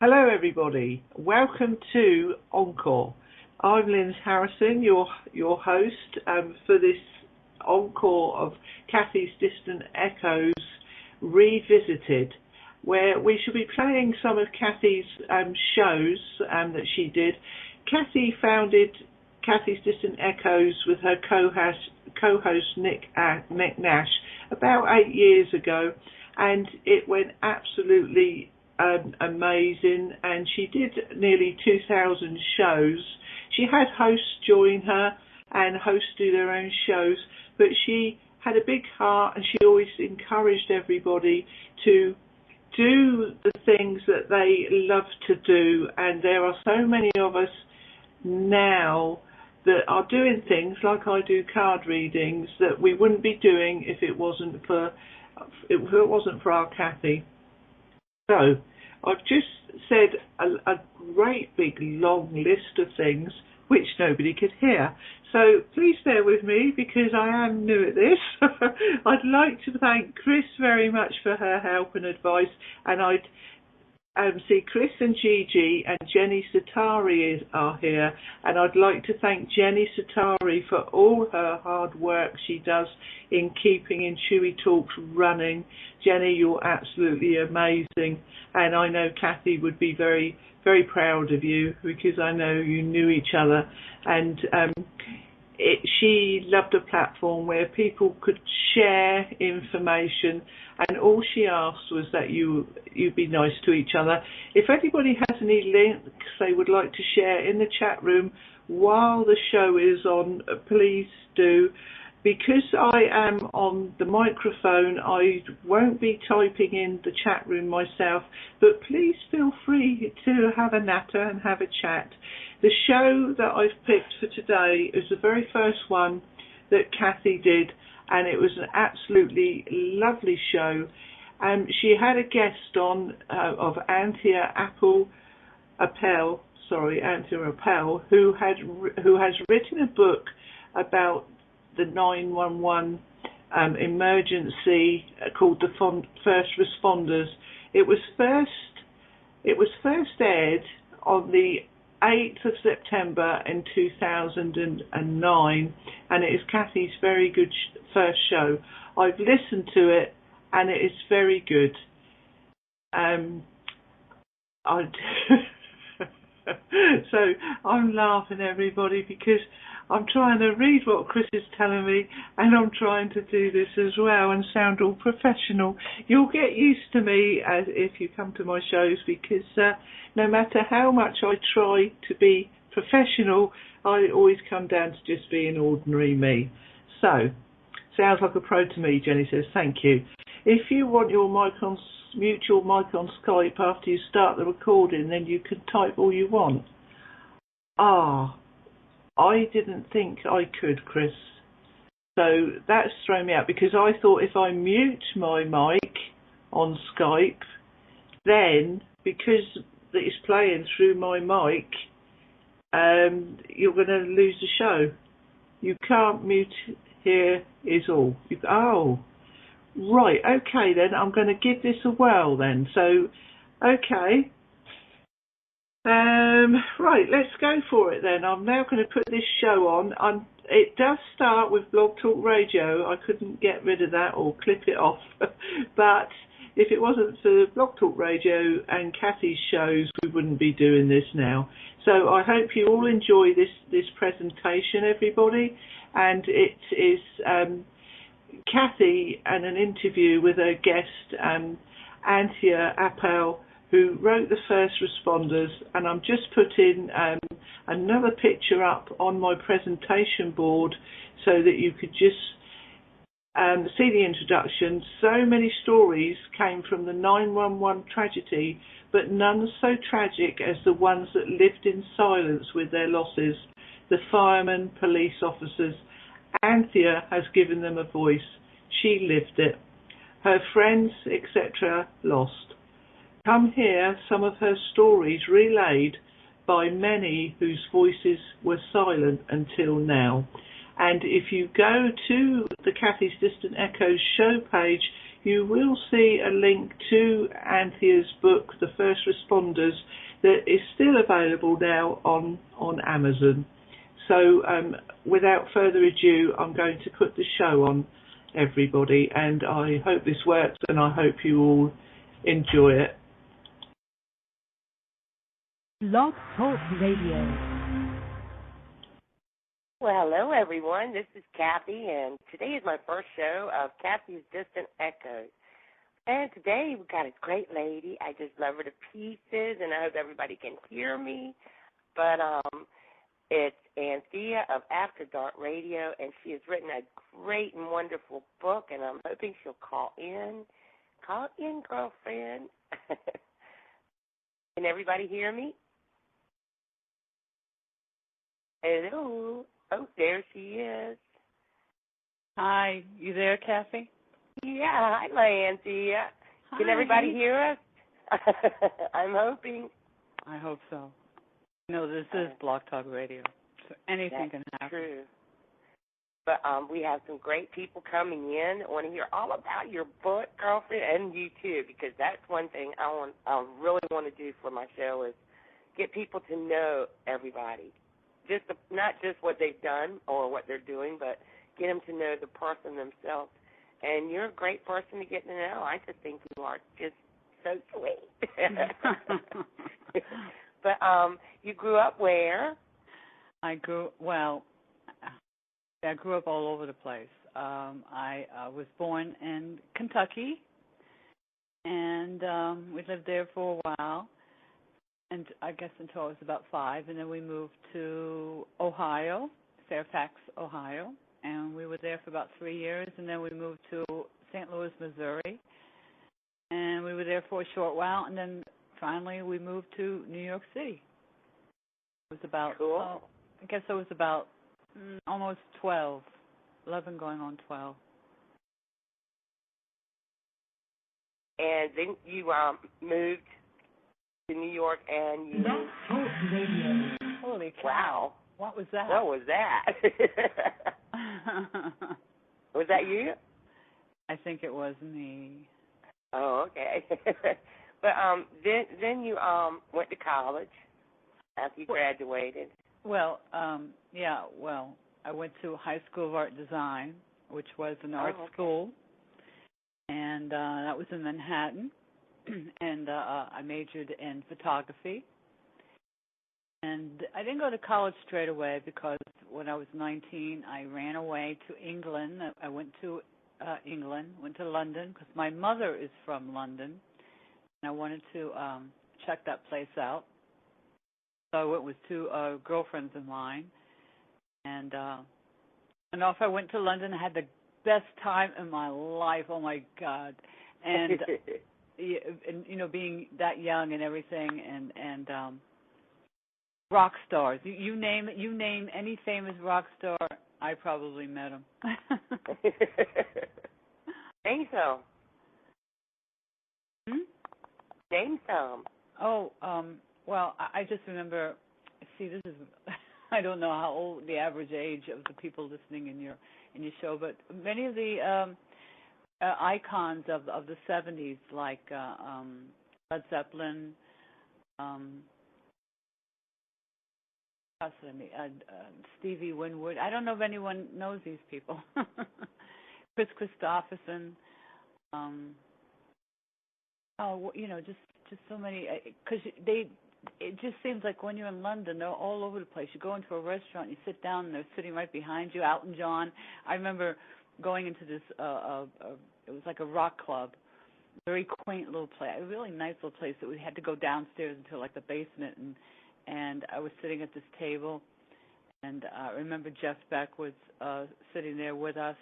Hello everybody, welcome to Encore. I'm Lindsey-Harrison, your host for this Encore of Cathies Distant Echoes Revisited, where we shall be playing some of Cathie's shows that she did. Cathy founded Cathies Distant Echoes with her co-host Nick Nash about 8 years ago, and it went absolutely amazing, and she did nearly 2,000 shows. She had hosts join her and hosts do their own shows, but she had a big heart and she always encouraged everybody to do the things that they love to do. And there are so many of us now that are doing things like I do card readings that we wouldn't be doing if it wasn't for our Cathy. So I've just said a great big long list of things which nobody could hear. So please bear with me because I am new at this. I'd like to thank Chris very much for her help and advice, and I'd see Chris and Gigi and Jenny Satari are here, and I'd like to thank Jenny Satari for all her hard work she does in keeping IntuiTalks running. Jenny, you're absolutely amazing, and I know Cathy would be very, very proud of you because I know you knew each other, and she loved a platform where people could share information, and all she asked was that you be nice to each other. If anybody has any links they would like to share in the chat room while the show is on, please do. Because I am on the microphone, I won't be typing in the chat room myself, but please feel free to have a natter and have a chat. The show that I've picked for today is the very first one that Cathy did, and it was an absolutely lovely show. She had a guest on of Anthea Appel, who has written a book about the 911 emergency called the First Responders. It was first aired on the 8th of September in 2009, and it is Cathy's very good first show. I've listened to it and it is very good. So I'm laughing, everybody, because I'm trying to read what Chris is telling me, and I'm trying to do this as well and sound all professional. You'll get used to me if you come to my shows, because no matter how much I try to be professional, I always come down to just being ordinary me. So, sounds like a pro to me, Jenny says. Thank you. If you want your mute your mic on Skype after you start the recording, then you can type all you want. I didn't think I could, Chris. So that's thrown me out, because I thought if I mute my mic on Skype, then because it's playing through my mic, you're going to lose the show. You can't mute here is all. Right, okay then, I'm going to give this a whirl then. So, okay. Right, let's go for it then. I'm now going to put this show on. It does start with Blog Talk Radio. I couldn't get rid of that or clip it off. But if it wasn't for Blog Talk Radio and Cathy's shows, we wouldn't be doing this now. So I hope you all enjoy this presentation, everybody. And it is Cathy and an interview with her guest, Anthea Appel, who wrote the First Responders, and I'm just putting another picture up on my presentation board so that you could just see the introduction. So many stories came from the 911 tragedy, but none so tragic as the ones that lived in silence with their losses, the firemen, police officers. Anthea has given them a voice. She lived it. Her friends, etc., lost. Come hear some of her stories relayed by many whose voices were silent until now. And if you go to the Cathies Distant Echoes show page, you will see a link to Anthea's book, The First Responders, that is still available now on Amazon. So without further ado, I'm going to put the show on, everybody, and I hope this works and I hope you all enjoy it. Blog Talk Radio. Well, hello, everyone. This is Cathie, and today is my first show of Cathies Distant Echoes. And today we've got a great lady. I just love her to pieces, and I hope everybody can hear me. But it's Anthea of After Dark Radio, and she has written a great and wonderful book, and I'm hoping she'll call in. Call in, girlfriend. Can everybody hear me? Hello. Oh, there she is. Hi, you there, Cathie? Yeah, hi, my Anthea. Can everybody hear us? I'm hoping. I hope so. No, this is Blog Talk Radio, so anything can happen. True. But we have some great people coming in. I want to hear all about your book, girlfriend, and you too, because that's one thing I really want to do for my show is get people to know everybody. Not just what they've done or what they're doing, but get them to know the person themselves. And you're a great person to get to know. I just think you are just so sweet. But you grew up where? I grew up all over the place. I was born in Kentucky, and we lived there for a while. And I guess until I was about 5, and then we moved to Ohio, Fairfax, Ohio, and we were there for about 3 years, and then we moved to St. Louis, Missouri, and we were there for a short while, and then finally we moved to New York City. It was about, cool. I guess I was about almost 12, 11 going on 12. And then you moved to New York, and you... Holy cow. Wow. What was that? What was that? Was that you? I think it was me. Oh, okay. But then you went to college after you graduated. Well, I went to High School of Art Design, which was an art school, and that was in Manhattan. And I majored in photography. And I didn't go to college straight away because when I was 19, I ran away to England. I went to England, went to London because my mother is from London, and I wanted to check that place out. So I went with 2 girlfriends of mine, and off I went to London. I had the best time in my life. Oh my God! And and being that young and everything, and rock stars. You name any famous rock star, I probably met him. Name some. Name some. Oh, well, I just remember. See, this is I don't know how old the average age of the people listening in your show, but many of the icons of the 70s, like Led Zeppelin, Stevie Winwood. I don't know if anyone knows these people. Chris Christopherson. Just so many. Because it just seems like when you're in London, they're all over the place. You go into a restaurant, you sit down, and they're sitting right behind you. Elton John. I remember going into this. It was like a rock club, very quaint little place, a really nice little place that we had to go downstairs into like the basement, and I was sitting at this table, and I remember Jeff Beck was sitting there with us,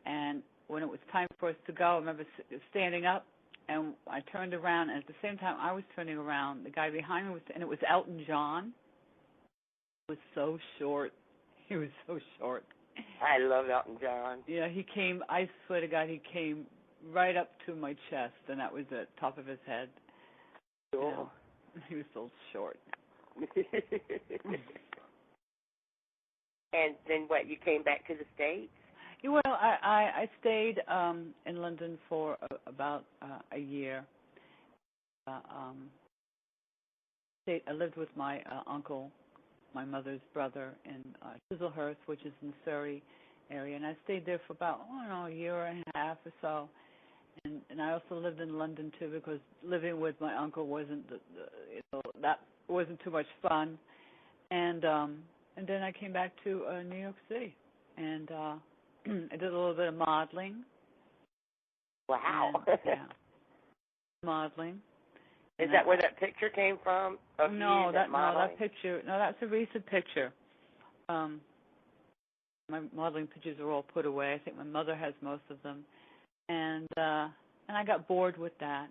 and when it was time for us to go, I remember standing up, and I turned around, and at the same time I was turning around, the guy behind me and it was Elton John. He was so short. He was so short. I love Elton John. Yeah, he came, I swear to God, he came right up to my chest, and that was the top of his head. Cool. He was so short. And then what, you came back to the States? Well, I stayed in London for about a year. I lived with my uncle, my mother's brother, in Chislehurst, which is in Surrey area, and I stayed there for about, I don't know, a year and a half or so. And I also lived in London too, because living with my uncle wasn't that wasn't too much fun. And then I came back to New York City, and I did a little bit of modeling. Wow. And, yeah, modeling. Is that where that picture came from? No, that picture. No, that's a recent picture. My modeling pictures are all put away. I think my mother has most of them, and I got bored with that.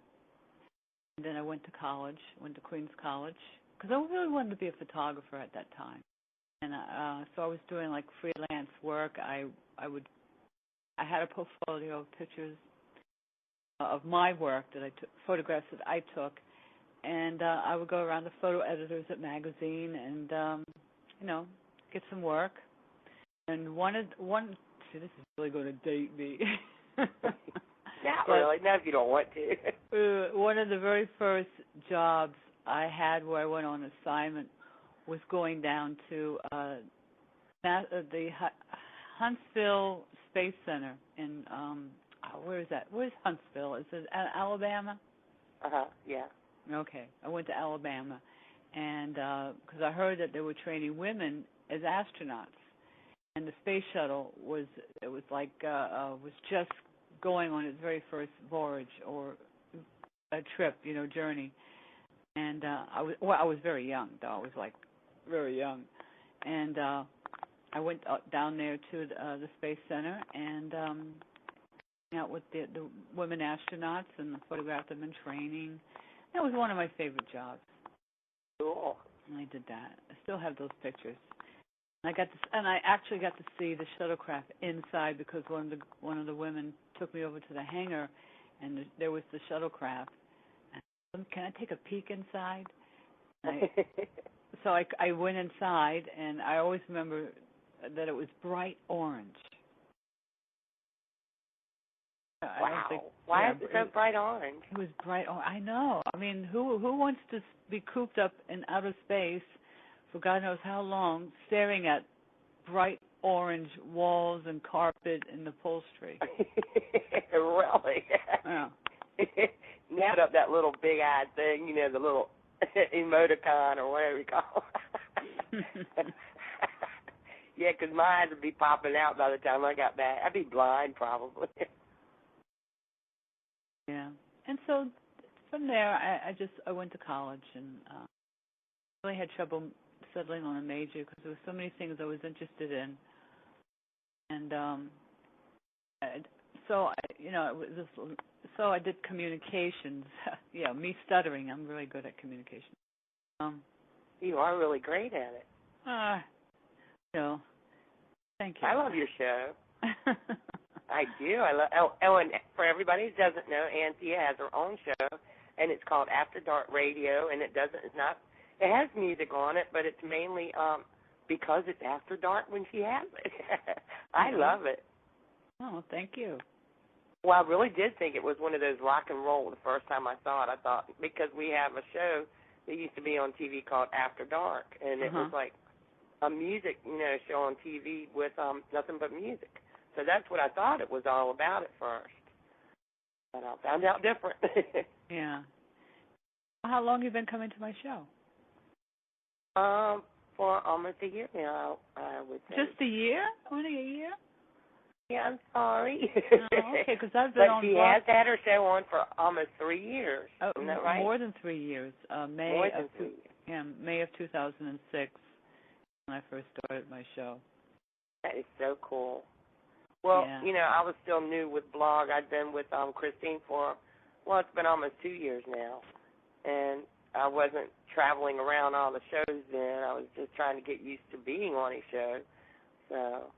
And then I went to college. Went to Queens College because I really wanted to be a photographer at that time. And so I was doing like freelance work. I had a portfolio of pictures of my work that I took, photographs that I took. And I would go around to photo editors at magazine and, get some work. And see, this is really going to date me. Not really, not if you don't want to. One of the very first jobs I had where I went on assignment was going down to the Huntsville Space Center in, where is that? Where's Huntsville? Is it Alabama? Yeah. Okay, I went to Alabama, and because I heard that they were training women as astronauts, and the space shuttle was just going on its very first voyage or a trip, journey, and I was very young though. I was like very young, and I went down there to the Space Center and out with the women astronauts and photographed them in training. That was one of my favorite jobs. Cool. And I did that. I still have those pictures. And I actually got to see the shuttlecraft inside because one of the women took me over to the hangar, and there was the shuttlecraft. And I said, can I take a peek inside? So I went inside, and I always remember that it was bright orange. Wow. Why is it so bright orange? It was bright orange. I know. I mean, who wants to be cooped up in outer space for God knows how long, staring at bright orange walls and carpet and upholstery? Really? Yeah. You put up that little big-eyed thing, the little emoticon or whatever you call it. Yeah, because my eyes would be popping out by the time I got back. I'd be blind probably. Yeah, and so from there, I went to college and really had trouble settling on a major because there were so many things I was interested in, and so I did communications. Yeah, me stuttering, I'm really good at communication. You are really great at it. Thank you. I love your show. I do. And for everybody who doesn't know, Anthea has her own show, and it's called After Dark Radio, and it has music on it, but it's mainly because it's after dark when she has it. I love it. Oh, thank you. Well, I really did think it was one of those rock and roll the first time I saw it. I thought, because we have a show that used to be on TV called After Dark, and it was like a music, show on TV with nothing but music. So that's what I thought it was all about at first. But I found out different. Yeah. How long have you been coming to my show? For almost a year now, I would say. Just a year? Only a year? Yeah, I'm sorry. Okay, because I've been on. But she has had her show on for almost 3 years. Isn't that right? More than 3 years. May of 2006 when I first started my show. That is so cool. Well, I was still new with blog. I'd been with Christine it's been almost 2 years now. And I wasn't traveling around all the shows then. I was just trying to get used to being on a show. So,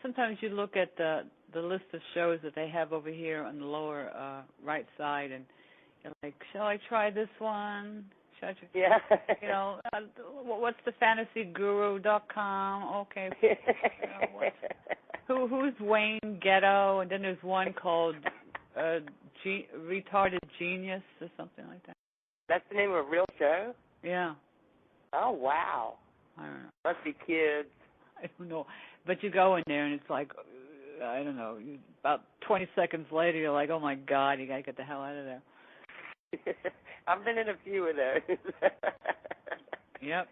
sometimes you look at the list of shows that they have over here on the lower right side, and you're like, shall I try this one? What's the fantasyguru.com? Okay. Who's Wayne Ghetto, and then there's one called Retarded Genius or something like that. That's the name of a real show? Yeah. Oh, wow. I don't know. Must be kids. I don't know. But you go in there and it's like, I don't know, about 20 seconds later you're like, oh my God, you got to get the hell out of there. I've been in a few of those. Yep.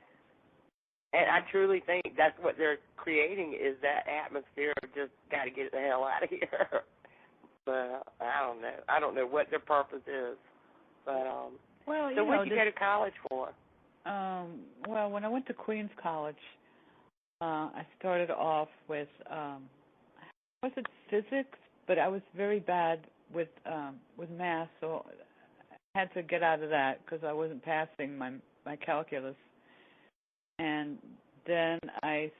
And I truly think that's what they're creating is that atmosphere of just got to get the hell out of here. But I don't know. I don't know what their purpose is. But well, so what did you go to college for? Well, when I went to Queens College, I started off with was it physics, but I was very bad with math, so I had to get out of that because I wasn't passing my calculus. And then I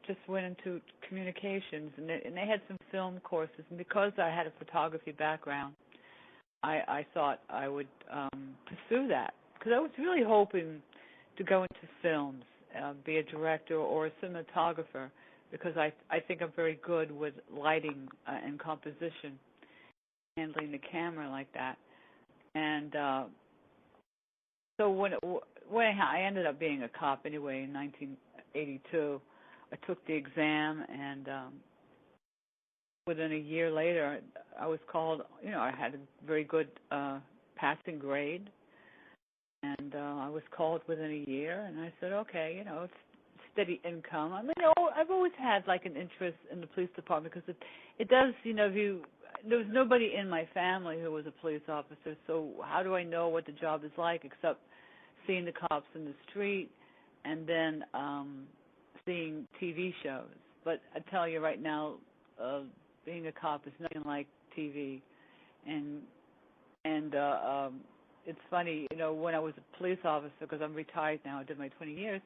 just went into communications, and they had some film courses. And because I had a photography background, I thought I would pursue that because I was really hoping to go into films, be a director or a cinematographer, because I think I'm very good with lighting and composition, handling the camera like that. And so when I ended up being a cop anyway in 1982. I took the exam, and within a year later, I was called. I had a very good passing grade, and I was called within a year. And I said, okay, it's steady income. I mean, I've always had like an interest in the police department because it does. There was nobody in my family who was a police officer, so how do I know what the job is like except seeing the cops in the street and then seeing TV shows. But I tell you right now, being a cop is nothing like TV. And it's funny, when I was a police officer, because I'm retired now, I did my 20 years,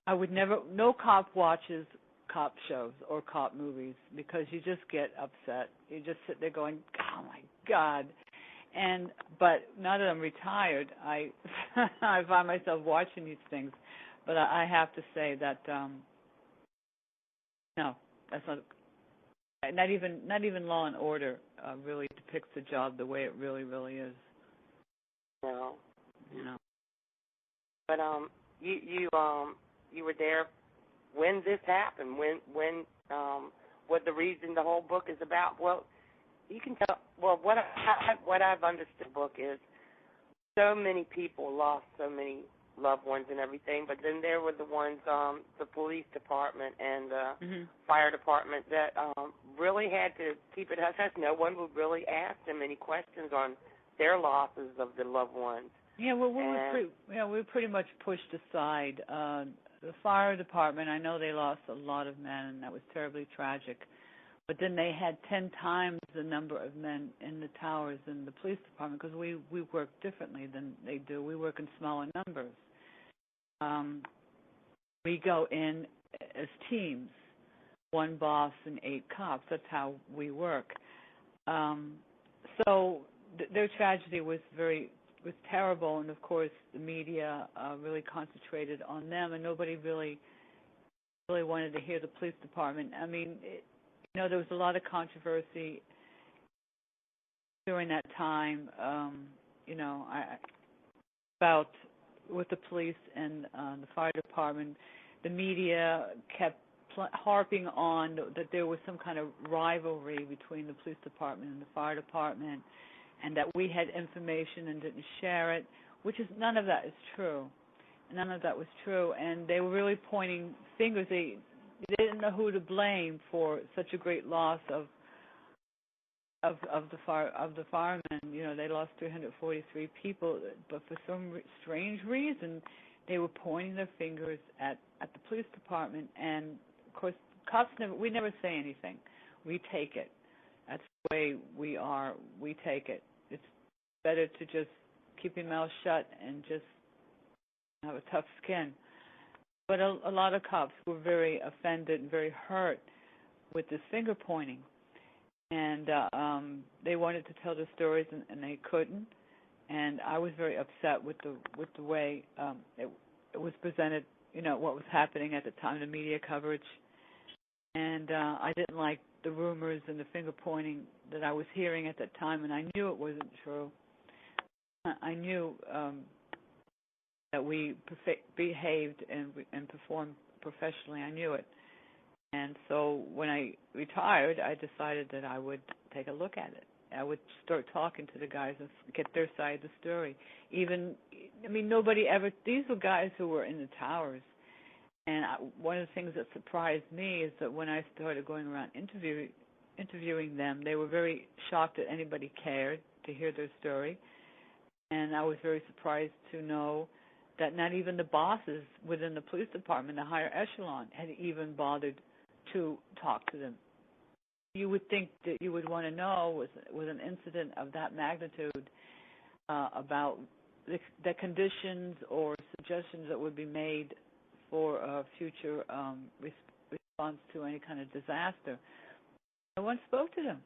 no cop watches cop shows or cop movies because you just get upset. You just sit there going, oh my God. But now that I'm retired, I find myself watching these things. But I have to say that no, that's not even Law and Order really depicts the job the way it really, really is. No. But you were there when this happened. When what the reason the whole book is about. Well, you can tell. Well, what I've understood the book is so many people lost so many loved ones and everything, but then there were the ones, the police department and the fire department that really had to keep it hush-hush. No one would really ask them any questions on their losses of their loved ones. Yeah, well, we were pretty much pushed aside. The fire department, I know they lost a lot of men, and that was terribly tragic. But then they had 10 times the number of men in the towers in the police department because we work differently than they do. We work in smaller numbers. We go in as teams, one boss and 8 cops. That's how we work. So their tragedy was terrible, and of course the media really concentrated on them, and nobody really wanted to hear the police department. I mean, there was a lot of controversy during that time, about with the police and the fire department. The media kept harping on that there was some kind of rivalry between the police department and the fire department, and that we had information and didn't share it, which is none of that is true. None of that was true, and they were really pointing fingers. They didn't know who to blame for such a great loss of the firemen. They lost 343 people, but for some strange reason, they were pointing their fingers at the police department. And of course, cops we never say anything. We take it. That's the way we are. We take it. It's better to just keep your mouth shut and just have a tough skin. But a lot of cops were very offended and very hurt with this finger pointing, and they wanted to tell their stories and they couldn't. And I was very upset with the way it was presented. What was happening at the time, the media coverage, and I didn't like the rumors and the finger pointing that I was hearing at that time, and I knew it wasn't true. I knew that we behaved and performed professionally. I knew it. And so when I retired, I decided that I would take a look at it. I would start talking to the guys and get their side of the story. Nobody ever, these were guys who were in the towers. And one of the things that surprised me is that when I started going around interviewing them, they were very shocked that anybody cared to hear their story. And I was very surprised to know that not even the bosses within the police department, the higher echelon, had even bothered to talk to them. You would think that you would want to know was an incident of that magnitude about the conditions or suggestions that would be made for a future response to any kind of disaster. No one spoke to them.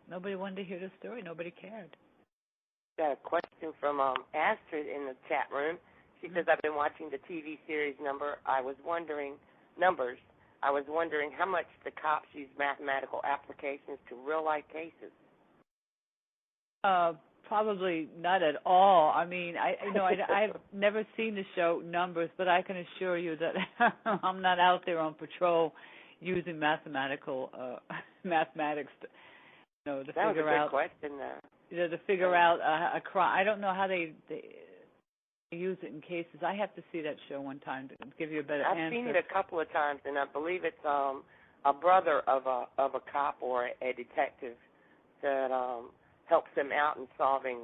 Nobody wanted to hear the story. Nobody cared. Got a question from Astrid in the chat room. She says, I've been watching the TV series Numbers. I was wondering how much the cops use mathematical applications to real-life cases. Probably not at all. I've never seen the show Numbers, but I can assure you that I'm not out there on patrol using mathematics to figure out. That was a good question, though. To figure out a crime. I don't know how they use it in cases. I have to see that show one time to give you a better answer. I've seen it a couple of times, and I believe it's a brother of a cop or a detective that helps them out in solving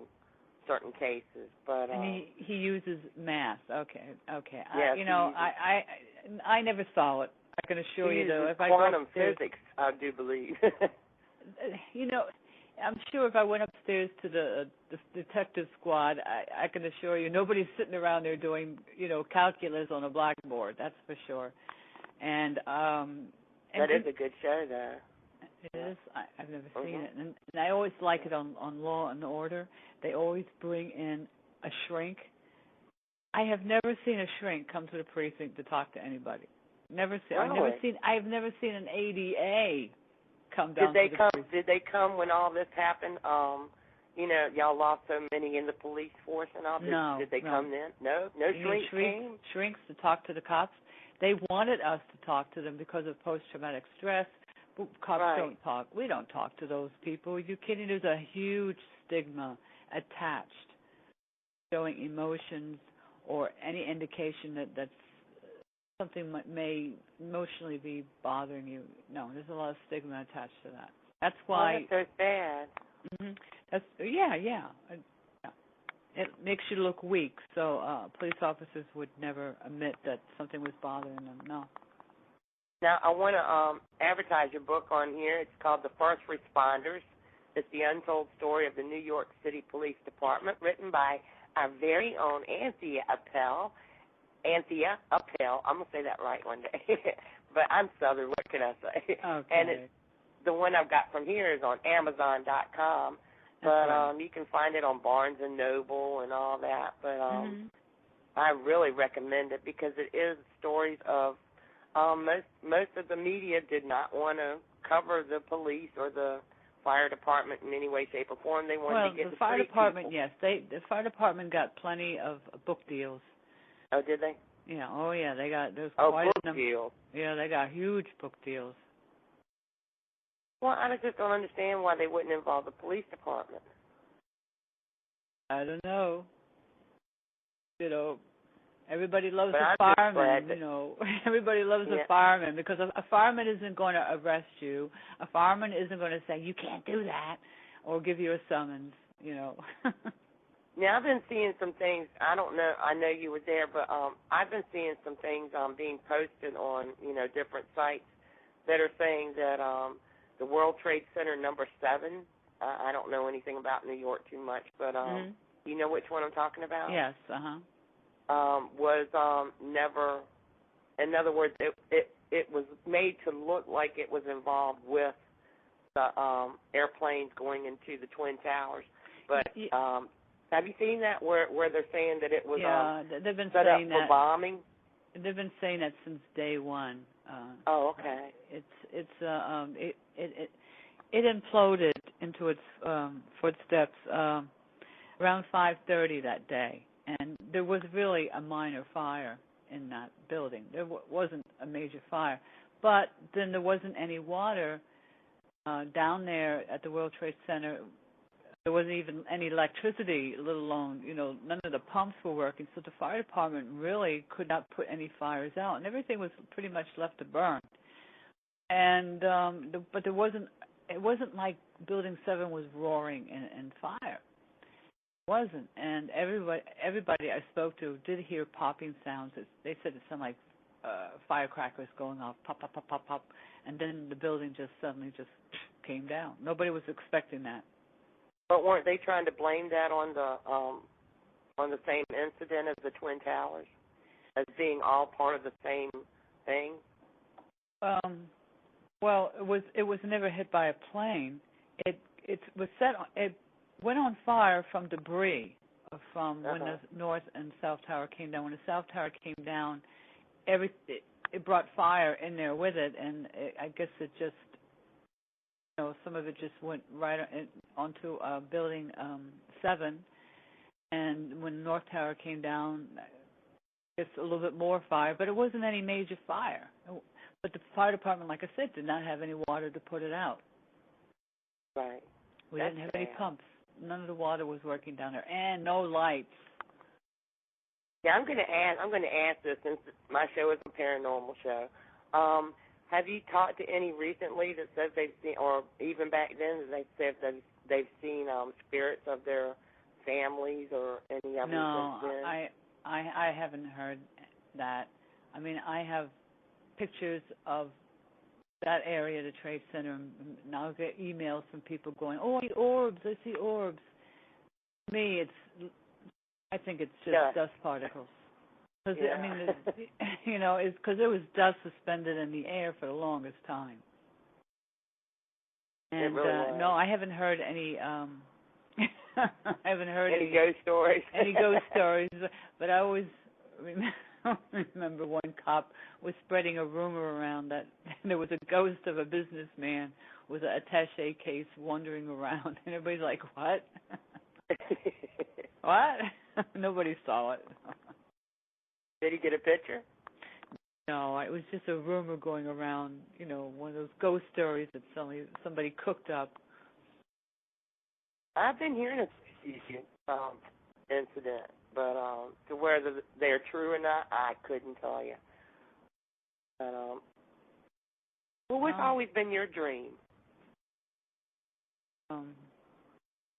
certain cases. But and he uses math. Okay. Yes, I never saw it. I can assure you, though. If quantum physics, I do believe. I'm sure if I went upstairs to the detective squad, I can assure you nobody's sitting around there doing, calculus on a blackboard. That's for sure. And that is a good show, though. It is. I've never seen it, and I always like it on Law and Order. They always bring in a shrink. I have never seen a shrink come to the precinct to talk to anybody. Never seen. Really? I've never seen an ADA come down. Did they come when all this happened? Y'all lost so many in the police force and all. Did they come then? No shrinks came. Shrinks to talk to the cops. They wanted us to talk to them because of post-traumatic stress. But cops don't talk. We don't talk to those people. Are you kidding? There's a huge stigma attached, showing emotions or any indication that something may emotionally be bothering you. No, there's a lot of stigma attached to that. That's why. That's so sad. Yeah. It makes you look weak. So police officers would never admit that something was bothering them. No. Now, I want to advertise your book on here. It's called The First Responders. It's the untold story of the New York City Police Department, written by our very own Anthea Appel. Anthea Appel. I'm going to say that right one day. But I'm Southern. What can I say? Okay. And the one I've got from here is on Amazon.com. But you can find it on Barnes & Noble and all that. But I really recommend it because it is stories of most of the media did not want to cover the police or the fire department in any way, shape, or form. They wanted to get the fire department. People. Yes, the fire department got plenty of book deals. Oh, did they? Yeah. Oh, yeah. They got those. Book deals. Yeah, they got huge book deals. Well, I just don't understand why they wouldn't involve the police department. I don't know. Everybody loves a fireman, Everybody loves a fireman because a fireman isn't going to arrest you. A fireman isn't going to say, you can't do that, or give you a summons, Now, I've been seeing some things. I don't know. I know you were there, but I've been seeing some things being posted on, different sites that are saying that the World Trade Center number 7, I don't know anything about New York too much, but you know which one I'm talking about? Yes, was never, in other words, it was made to look like it was involved with the airplanes going into the Twin Towers. But have you seen that where they're saying that it was they've been set saying up for that, bombing? They've been saying that since day one. Okay. it imploded into its footsteps around 5:30 that day, and there was really a minor fire in that building. There wasn't a major fire, but then there wasn't any water down there at the World Trade Center. There wasn't even any electricity, let alone, none of the pumps were working, so the fire department really could not put any fires out, and everything was pretty much left to burn. And but it wasn't like Building 7 was roaring in fire. It wasn't, and everybody I spoke to did hear popping sounds. They said it sounded like firecrackers going off, pop, pop, pop, pop, pop, and then the building just suddenly just came down. Nobody was expecting that. But weren't they trying to blame that on the same incident as the Twin Towers, as being all part of the same thing? Well, it was never hit by a plane. It went on fire from debris from when the North and South Tower came down. When the South Tower came down, it brought fire in there with it, and I guess it just, some of it just went right onto Building 7, and when the North Tower came down, it's a little bit more fire, but it wasn't any major fire. But the fire department, like I said, did not have any water to put it out. Right. We didn't have any pumps. None of the water was working down there, and no lights. Yeah, I'm going to ask this, since my show is a paranormal show. Have you talked to any recently that says they've seen, or even back then, that they said that they've seen spirits of their families or any of them? No, I haven't heard that. I mean, I have pictures of that area, the Trade Center, and I'll get emails from people going, "Oh, I see orbs, I see orbs." To me, I think it's just dust particles. Because yeah. I mean, it's because there was dust suspended in the air for the longest time. And really no, I haven't heard any. I haven't heard any ghost stories. Any ghost stories, but I always remember one cop was spreading a rumor around that there was a ghost of a businessman with an attaché case wandering around, and everybody's like, "What? What?" Nobody saw it. Did he get a picture? No, it was just a rumor going around, one of those ghost stories that somebody cooked up. I've been hearing a incident, but to whether they're true or not, I couldn't tell you. But, what's always been your dream? Well,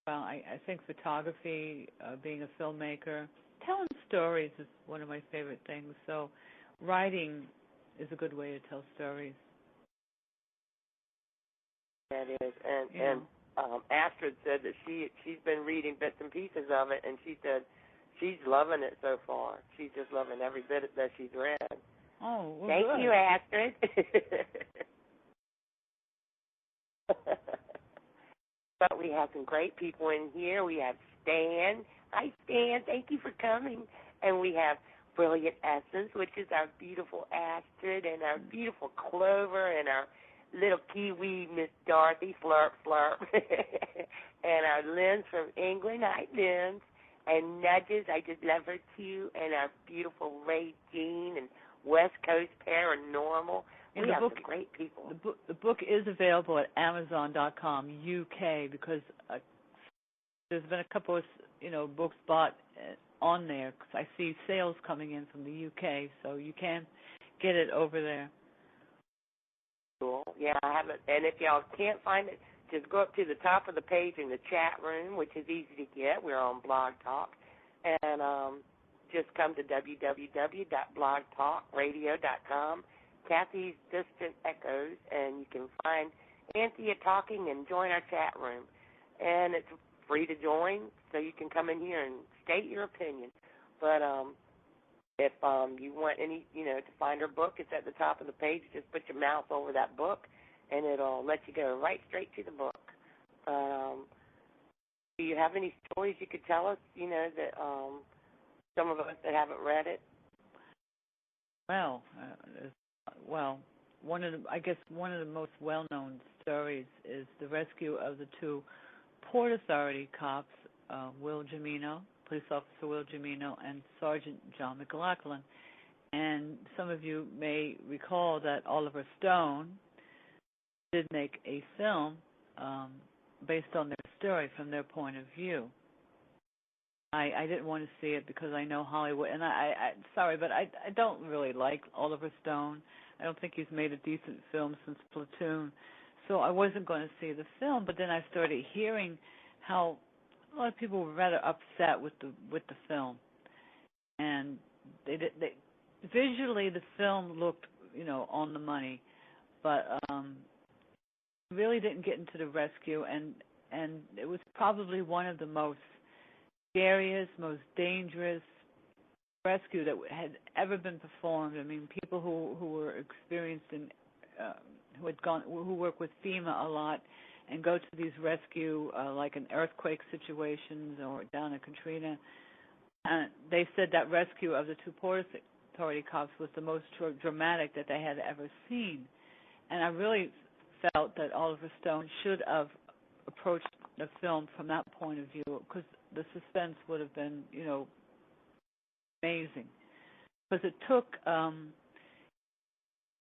I think photography, being a filmmaker, telling stories is one of my favorite things. So writing is a good way to tell stories. That is. And Astrid said that she's been reading bits and pieces of it, and she said she's loving it so far. She's just loving every bit that she's read. Oh, well, Thank good. you, Astrid. But we have some great people in here. We have Stan. Hi, Stan. Thank you for coming. And we have Brilliant Essence, which is our beautiful Astrid, and our beautiful Clover, and our little Kiwi Miss Dorothy, Flurp, Flurp. And our Lynn from England. Hi, Lynn. And Nudges, I just love her too. And our beautiful Ray Jean and West Coast Paranormal. We have some great people. The book is available at Amazon.com UK because there's been a couple of books bought on there because I see sales coming in from the UK, so you can get it over there. Cool. Yeah, I have it. And if y'all can't find it, just go up to the top of the page in the chat room, which is easy to get. We're on Blog Talk. And just come to www.blogtalkradio.com, Cathies Distant Echoes, and you can find Anthea talking and join our chat room. And it's free to join, so you can come in here and state your opinion. But if you want any, to find her book, it's at the top of the page. Just put your mouse over that book, and it'll let you go right straight to the book. Do you have any stories you could tell us, that some of us that haven't read it? Well, one of the most well-known stories is the rescue of the two Port Authority cops, Will Jimino, police officer Will Jimino, and Sergeant John McLaughlin. And some of you may recall that Oliver Stone did make a film based on their story from their point of view. I didn't want to see it because I know Hollywood, and sorry, but I don't really like Oliver Stone. I don't think he's made a decent film since Platoon, so I wasn't going to see the film. But then I started hearing how a lot of people were rather upset with the film, and they visually the film looked, on the money, but really didn't get into the rescue, and it was probably one of the most scariest, most dangerous rescue that had ever been performed. I mean, people who were experienced in, who work with FEMA a lot and go to these rescue, like in earthquake situations or down in Katrina, they said that rescue of the two Port Authority cops was the most dramatic that they had ever seen. And I really felt that Oliver Stone should have approached the film from that point of view, because the suspense would have been, amazing. Because it took,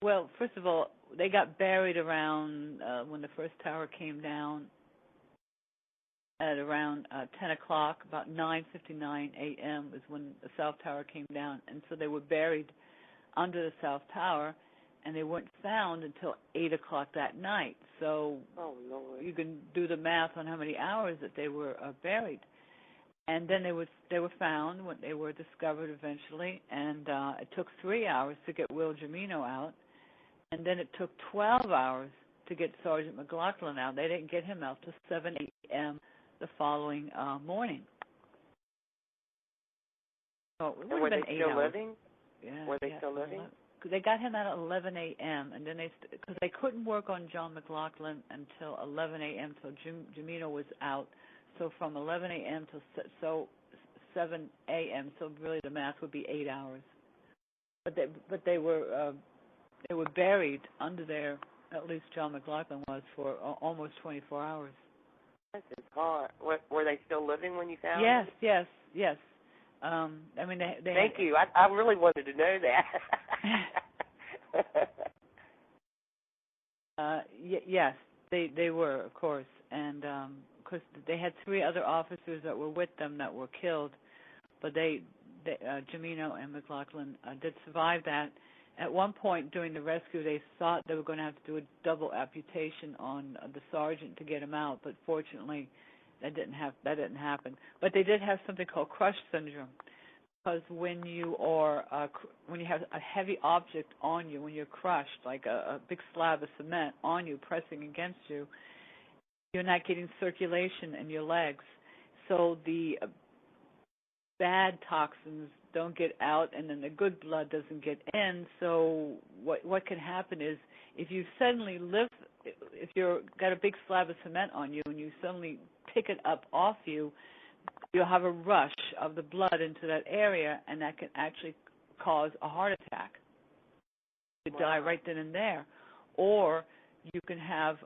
well, first of all, they got buried around, when the first tower came down, at around 10 o'clock, about 9:59 a.m. is when the South Tower came down. And so they were buried under the South Tower, and they weren't found until 8 o'clock that night. So you can do the math on how many hours that they were buried. And then they were found when they were discovered eventually, and it took 3 hours to get Will Jimino out, and then it took 12 hours to get Sergeant McLaughlin out. They didn't get him out till 7 a.m. the following morning. So it would have been 8 hours. Were they still living? Yeah. Were they still living? They got him out at 11 a.m. and then because they couldn't work on John McLaughlin until 11 a.m. So Jimino was out. So from 11 a.m. to 7 a.m. So really the math would be 8 hours. But they were buried under there. At least John McLaughlin was for almost 24 hours. This is hard. Were they still living when you found them? Yes. I mean, they Thank you. I really wanted to know that. Yes, they were, of course, and because they had 3 other officers that were with them that were killed, but Jimino and McLaughlin did survive that. At one point during the rescue, they thought they were going to have to do a double amputation on the sergeant to get him out, but fortunately, that didn't happen. But they did have something called crush syndrome, because when you have a heavy object on you, when you're crushed, like a big slab of cement on you, pressing against you, you're not getting circulation in your legs, so the bad toxins don't get out, and then the good blood doesn't get in. So what can happen is if you suddenly if you've got a big slab of cement on you and you suddenly pick it up off you, you'll have a rush of the blood into that area, and that can actually cause a heart attack. You die right then and there. Or you can have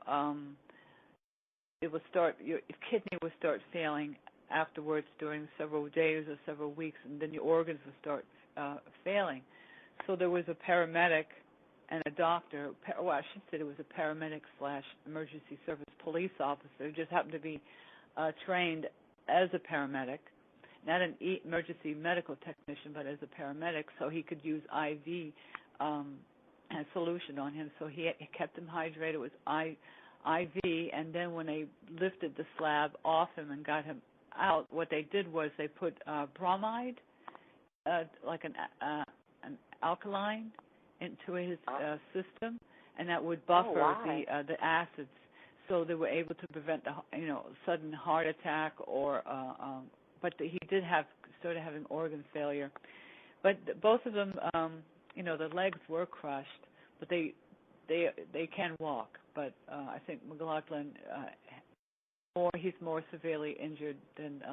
your kidney will start failing afterwards during several days or several weeks, and then your organs will start failing. So there was a paramedic and a doctor, I should say there was a paramedic / emergency service police officer who just happened to be trained as a paramedic, not an emergency medical technician, but as a paramedic, so he could use IV solution on him. So he kept him hydrated. It was IV, and then when they lifted the slab off him and got him out, what they did was they put bromide, like an alkaline, into his system, and that would buffer the acids, so they were able to prevent the sudden heart attack or. But he did started having organ failure. But both of them, the legs were crushed, but they can walk. But I think McLaughlin. He's more severely injured than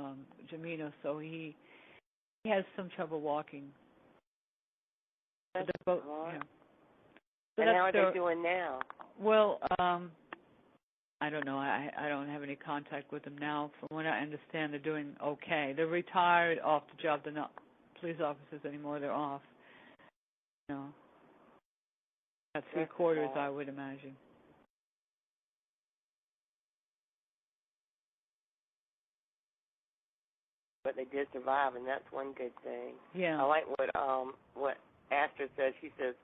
Jimino, so he has some trouble walking. That's both, hard. So and how are they doing now? Well, I don't know. I don't have any contact with them now. From what I understand, they're doing okay. They're retired off the job. They're not police officers anymore. They're off. You know, at 3/4, I would imagine. But they did survive, and that's one good thing. Yeah. I like what Astra says. She says,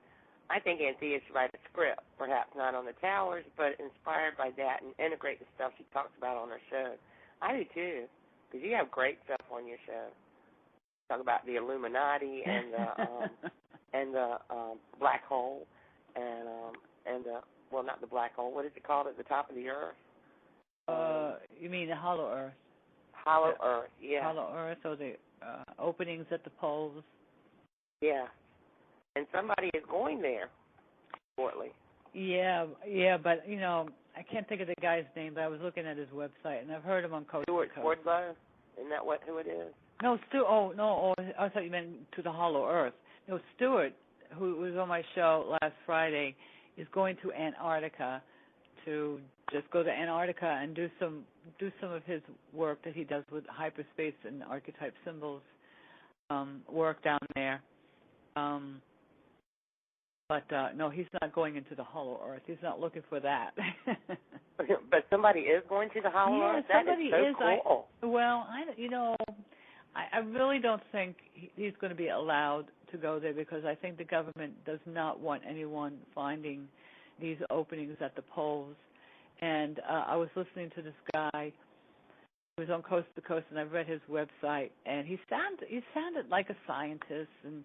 I think Anthea should write a script, perhaps not on the towers, but inspired by that and integrate the stuff she talks about on her show. I do too, because you have great stuff on your show. Talk about the Illuminati and the black hole, and the well, not the black hole. What is it called at the top of the earth? You mean the hollow earth? Hollow Earth, yeah. Hollow Earth, or the openings at the poles. Yeah. And somebody is going there shortly. Yeah, but, you know, I can't think of the guy's name, but I was looking at his website, and I've heard him on Coast to Coast. Stuart Wardlow? Isn't that who it is? No, I thought you meant to the Hollow Earth. No, Stuart, who was on my show last Friday, is going to Antarctica to just go to Antarctica and do some of his work that he does with hyperspace and archetype symbols work down there. But no, he's not going into the Hollow Earth. He's not looking for that. But somebody is going to the Hollow Earth? That is so cool. I really don't think he's going to be allowed to go there, because I think the government does not want anyone finding these openings at the poles. And I was listening to this guy who was on Coast to Coast, and I read his website, and he sounded like a scientist and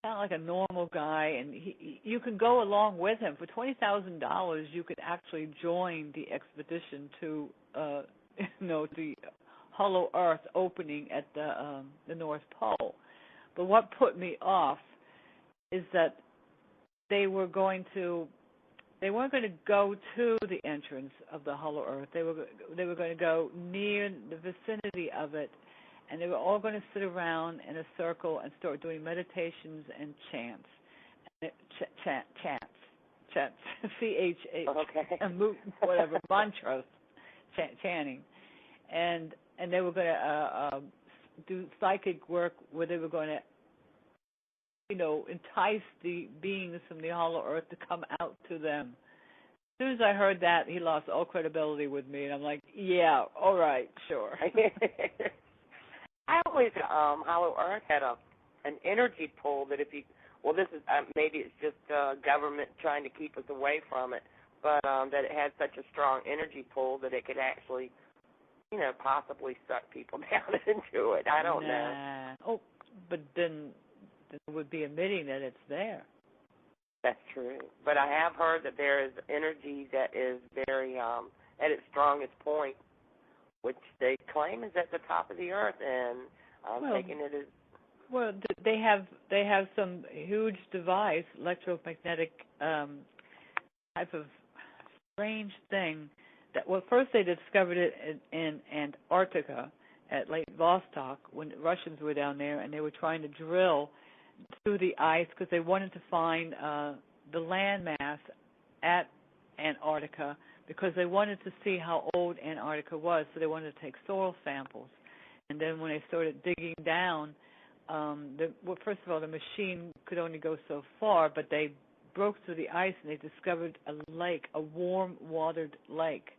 sounded like a normal guy. And you can go along with him for $20,000. You could actually join the expedition to the Hollow Earth opening at the North Pole. But what put me off is that they weren't going to go to the entrance of the Hollow Earth. They were going to go near the vicinity of it, and they were all going to sit around in a circle and start doing meditations and chants, CHH, okay, and whatever mantras, chanting, and they were going to do psychic work where they were going to, entice the beings from the Hollow Earth to come out to them. As soon as I heard that, he lost all credibility with me, and I'm like, yeah, all right, sure. I always, Hollow Earth had an energy pull that this is, maybe it's just government trying to keep us away from it, but that it had such a strong energy pull that it could actually, possibly suck people down into it. I don't know. Oh, but then it would be admitting that it's there. That's true. But I have heard that there is energy that is very, at its strongest point, which they claim is at the top of the earth, and I'm thinking it is. Well, they have some huge device, electromagnetic type of strange thing. First they discovered it in Antarctica at Lake Vostok when the Russians were down there, and they were trying to drill through the ice because they wanted to find the landmass at Antarctica, because they wanted to see how old Antarctica was, so they wanted to take soil samples. And then when they started digging down, first of all, the machine could only go so far, but they broke through the ice and they discovered a lake, a warm-watered lake.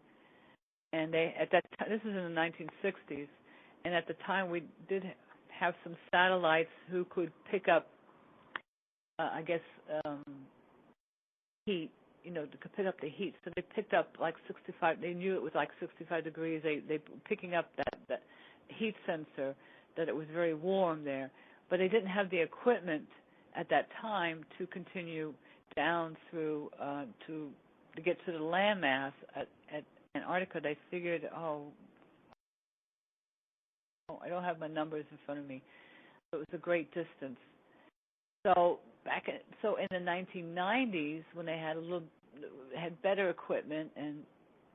And at that time, this is in the 1960s, and at the time we did have some satellites who could pick up, heat, to pick up the heat. So they picked up like 65, they knew it was like 65 degrees. They picking up that heat sensor, that it was very warm there. But they didn't have the equipment at that time to continue down through to get to the landmass at Antarctica. They figured, I don't have my numbers in front of me. So it was a great distance. So in the 1990s, when they had better equipment, and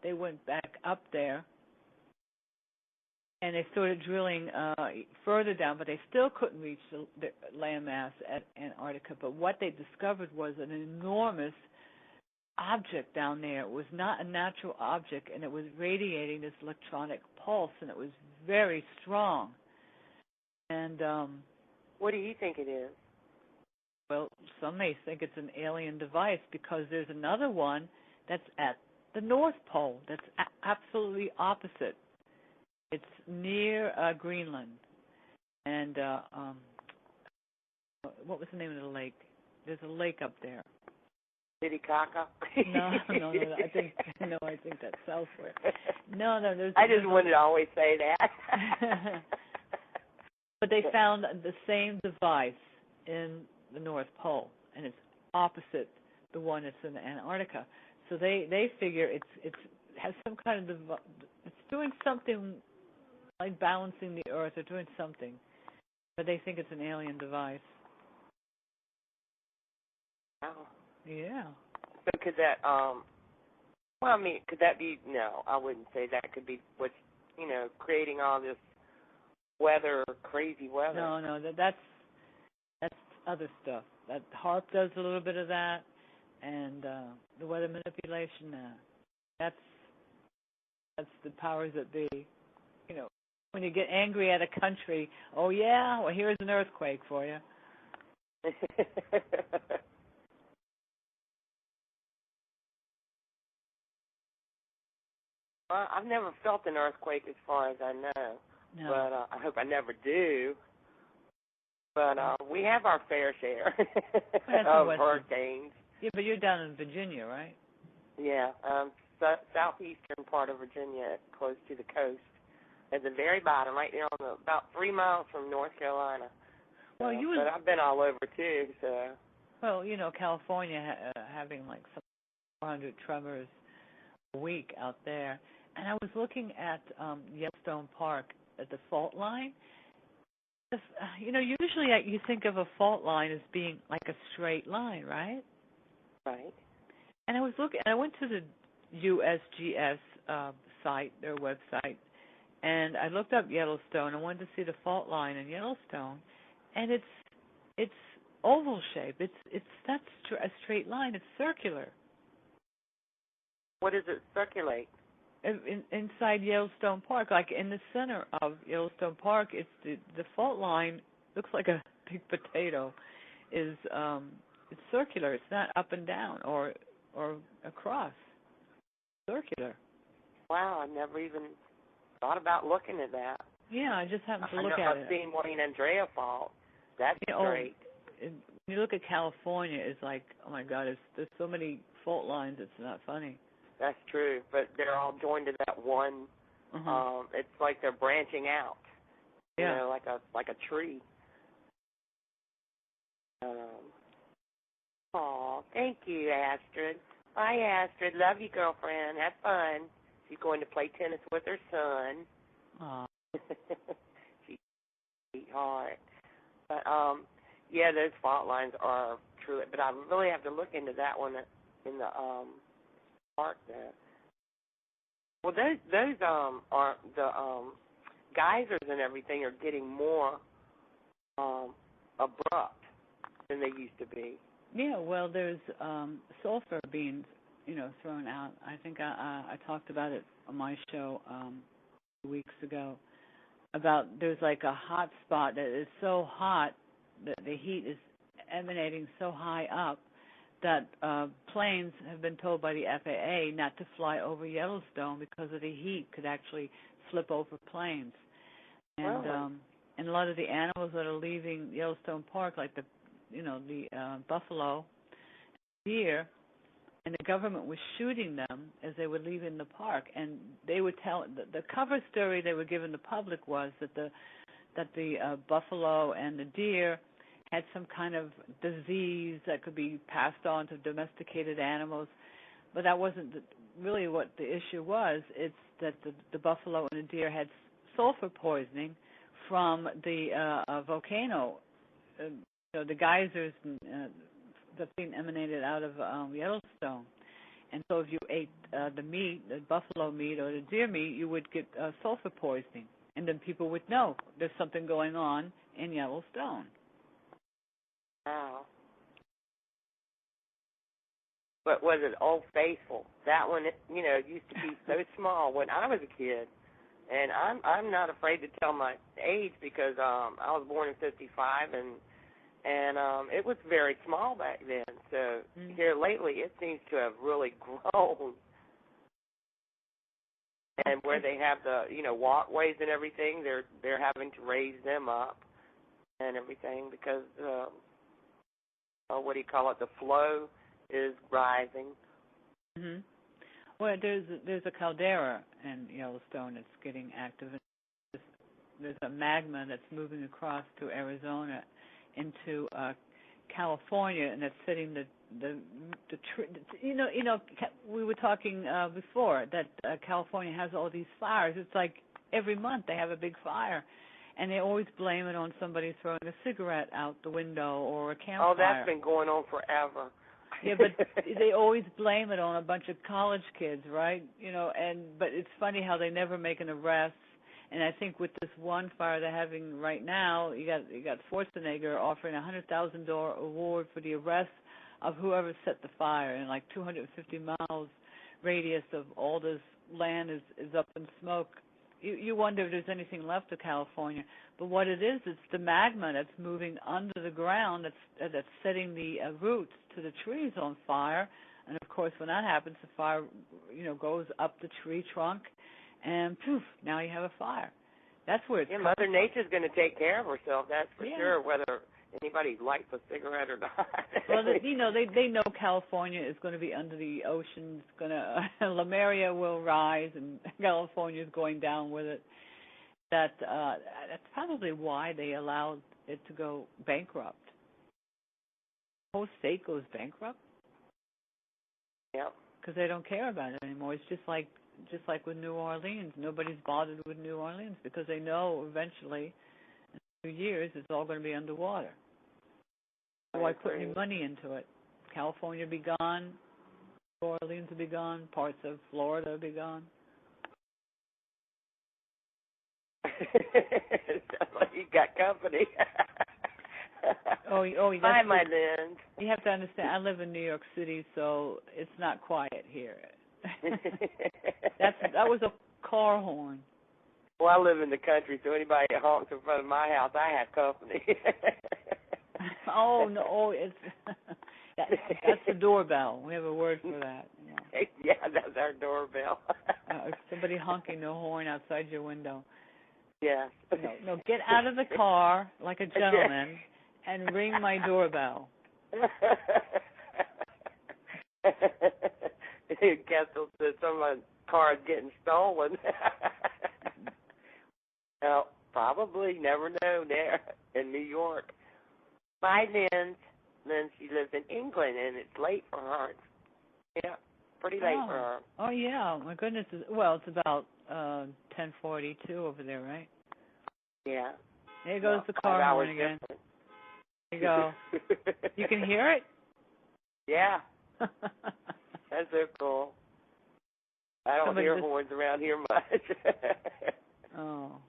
they went back up there, and they started drilling further down, but they still couldn't reach the landmass at Antarctica. But what they discovered was an enormous object down there. It was not a natural object, and it was radiating this electronic pulse, and it was very strong. And what do you think it is? Well, some may think it's an alien device because there's another one that's at the North Pole that's absolutely opposite. It's near Greenland. And what was the name of the lake? There's a lake up there. Titicaca? No. I think that's elsewhere. No. I just wanted to always say that. But they found the same device in the North Pole, and it's opposite the one that's in Antarctica. So they figure it has some kind of it's doing something like balancing the Earth or doing something, but they think it's an alien device. Wow. Yeah. So could that could that be? No, I wouldn't say that could be what's creating all this weather, crazy weather. No, that's other stuff. That HAARP does a little bit of that, and the weather manipulation. That's the powers that be. When you get angry at a country, oh yeah, well here's an earthquake for you. Well, I've never felt an earthquake as far as I know, No. but I hope I never do. But we have our fair share of hurricanes. Yeah, but you're down in Virginia, right? Yeah, southeastern part of Virginia, close to the coast, at the very bottom, right there on about 3 miles from North Carolina. Well, but I've been all over too. So. Well, California having like some 400 tremors a week out there, and I was looking at Yellowstone Park at the fault line. Usually you think of a fault line as being like a straight line, right? Right. And I went to the USGS site, their website, and I looked up Yellowstone. I wanted to see the fault line in Yellowstone, and it's oval shaped. It's not a straight line. It's circular. What does it circulate? Inside Yellowstone Park, like in the center of Yellowstone Park, it's the fault line looks like a big potato. It's circular. It's not up and down or across. Circular. Wow, I never even thought about looking at that. Yeah, I just happened to look at it. I've seen Wayne Andrea Fault. That's great. When you look at California, it's like, oh my God, there's so many fault lines. It's not funny. That's true, but they're all joined to that one. It's like they're branching out. Yeah. Like a tree. Thank you, Astrid. Bye, Astrid. Love you, girlfriend. Have fun. She's going to play tennis with her son. Aw. She's a sweetheart. But yeah, those fault lines are true. But I really have to look into that one in the park there. Well, those are the geysers and everything are getting more abrupt than they used to be. Yeah, well, there's sulfur being, thrown out. I think I talked about it on my show 2 weeks ago about there's like a hot spot that is so hot that the heat is emanating so high up that planes have been told by the FAA not to fly over Yellowstone because of the heat could actually flip over planes. And and a lot of the animals that are leaving Yellowstone Park, like the buffalo, deer, and the government was shooting them as they were leaving the park. And they would tell the cover story they were giving the public was that the buffalo and the deer had some kind of disease that could be passed on to domesticated animals, but that wasn't really what the issue was. It's that the buffalo and the deer had sulfur poisoning from the volcano, the geysers that's being emanated out of Yellowstone. And so if you ate the meat, the buffalo meat or the deer meat, you would get sulfur poisoning. And then people would know there's something going on in Yellowstone. Wow. But was it Old Faithful? That one, used to be so small when I was a kid. And I'm not afraid to tell my age because I was born in '55 and it was very small back then. So here lately, it seems to have really grown. And where they have the walkways and everything, they're having to raise them up and everything because what do you call it? The flow is rising. Mhm. Well, there's a caldera in Yellowstone that's getting active. There's a magma that's moving across through Arizona into California, and that's setting the we were talking before that California has all these fires. It's like every month they have a big fire, and they always blame it on somebody throwing a cigarette out the window or a campfire. Oh, that's been going on forever. Yeah, but they always blame it on a bunch of college kids, right? But it's funny how they never make an arrest. And I think with this one fire they're having right now, you got Schwarzenegger offering a $100,000 award for the arrest of whoever set the fire, and like 250 miles radius of all this land is up in smoke. You wonder if there's anything left of California. But what it is, it's the magma that's moving under the ground that's setting the roots to the trees on fire. And of course, when that happens, the fire, goes up the tree trunk, and poof, now you have a fire. That's where it's Mother Nature's going to take care of herself, that's for sure, whether anybody likes a cigarette or not. Well, they know California is going to be under the ocean. It's going to Lemuria will rise, and California is going down with it. That's probably why they allowed it to go bankrupt. The whole state goes bankrupt. Yep. Because they don't care about it anymore. It's just like with New Orleans. Nobody's bothered with New Orleans because they know eventually, in a few years, it's all going to be underwater. Why put any money into it? California will be gone. New Orleans will be gone. Parts of Florida will be gone. You got company. Hi, my Lynn. You have to understand, I live in New York City, so it's not quiet here. That was a car horn. Well, I live in the country, so anybody that honks in front of my house, I have company. Oh, no, that's the doorbell. We have a word for that. Yeah, that's our doorbell. Somebody honking the horn outside your window. Yes. No, get out of the car like a gentleman and ring my doorbell. Guess someone's car is getting stolen. Well, probably. Never know there in New York. My Lynn, she lives in England, and it's late for her. Yeah, pretty late for her. Oh, yeah. My goodness. Well, it's about 10:42 over there, right? Yeah. There goes the car horn again. Different. There you go. You can hear it? Yeah. That's so cool. I don't hear horns around here much. Oh.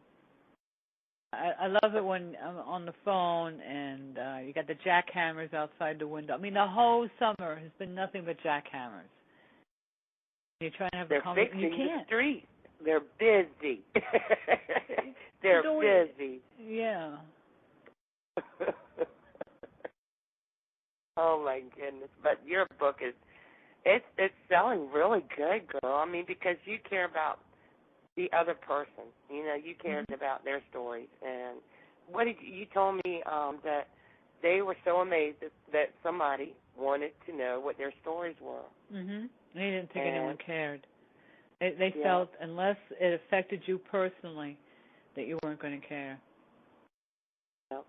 I love it when I'm on the phone and you got the jackhammers outside the window. I mean, the whole summer has been nothing but jackhammers. You're trying to have a conversation. You can't. The street. They're busy. They're busy. Yeah. Oh my goodness! But your book it's selling really good, girl. I mean, because you care about the other person. You cared about their stories. And what did you told me that they were so amazed that somebody wanted to know what their stories were. Mhm. They didn't think anyone cared. They felt unless it affected you personally that you weren't going to care. Yep.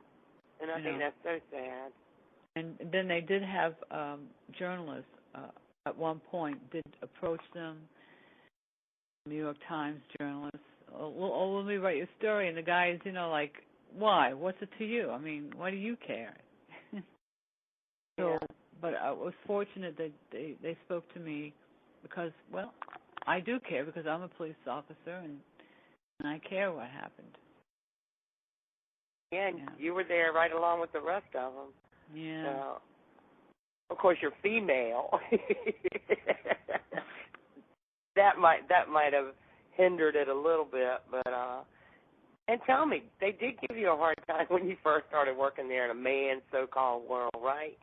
And I think that's so sad. And then they did have journalists at one point did approach them, New York Times journalists. Oh, let me write your story. And the guy is, like, why? What's it to you? I mean, why do you care? But I was fortunate that they spoke to me because, well, I do care because I'm a police officer and I care what happened. Yeah, and you were there right along with the rest of them. Yeah. So, course, you're female. that might have hindered it a little bit, but and tell me, they did give you a hard time when you first started working there in a man's so-called world, right?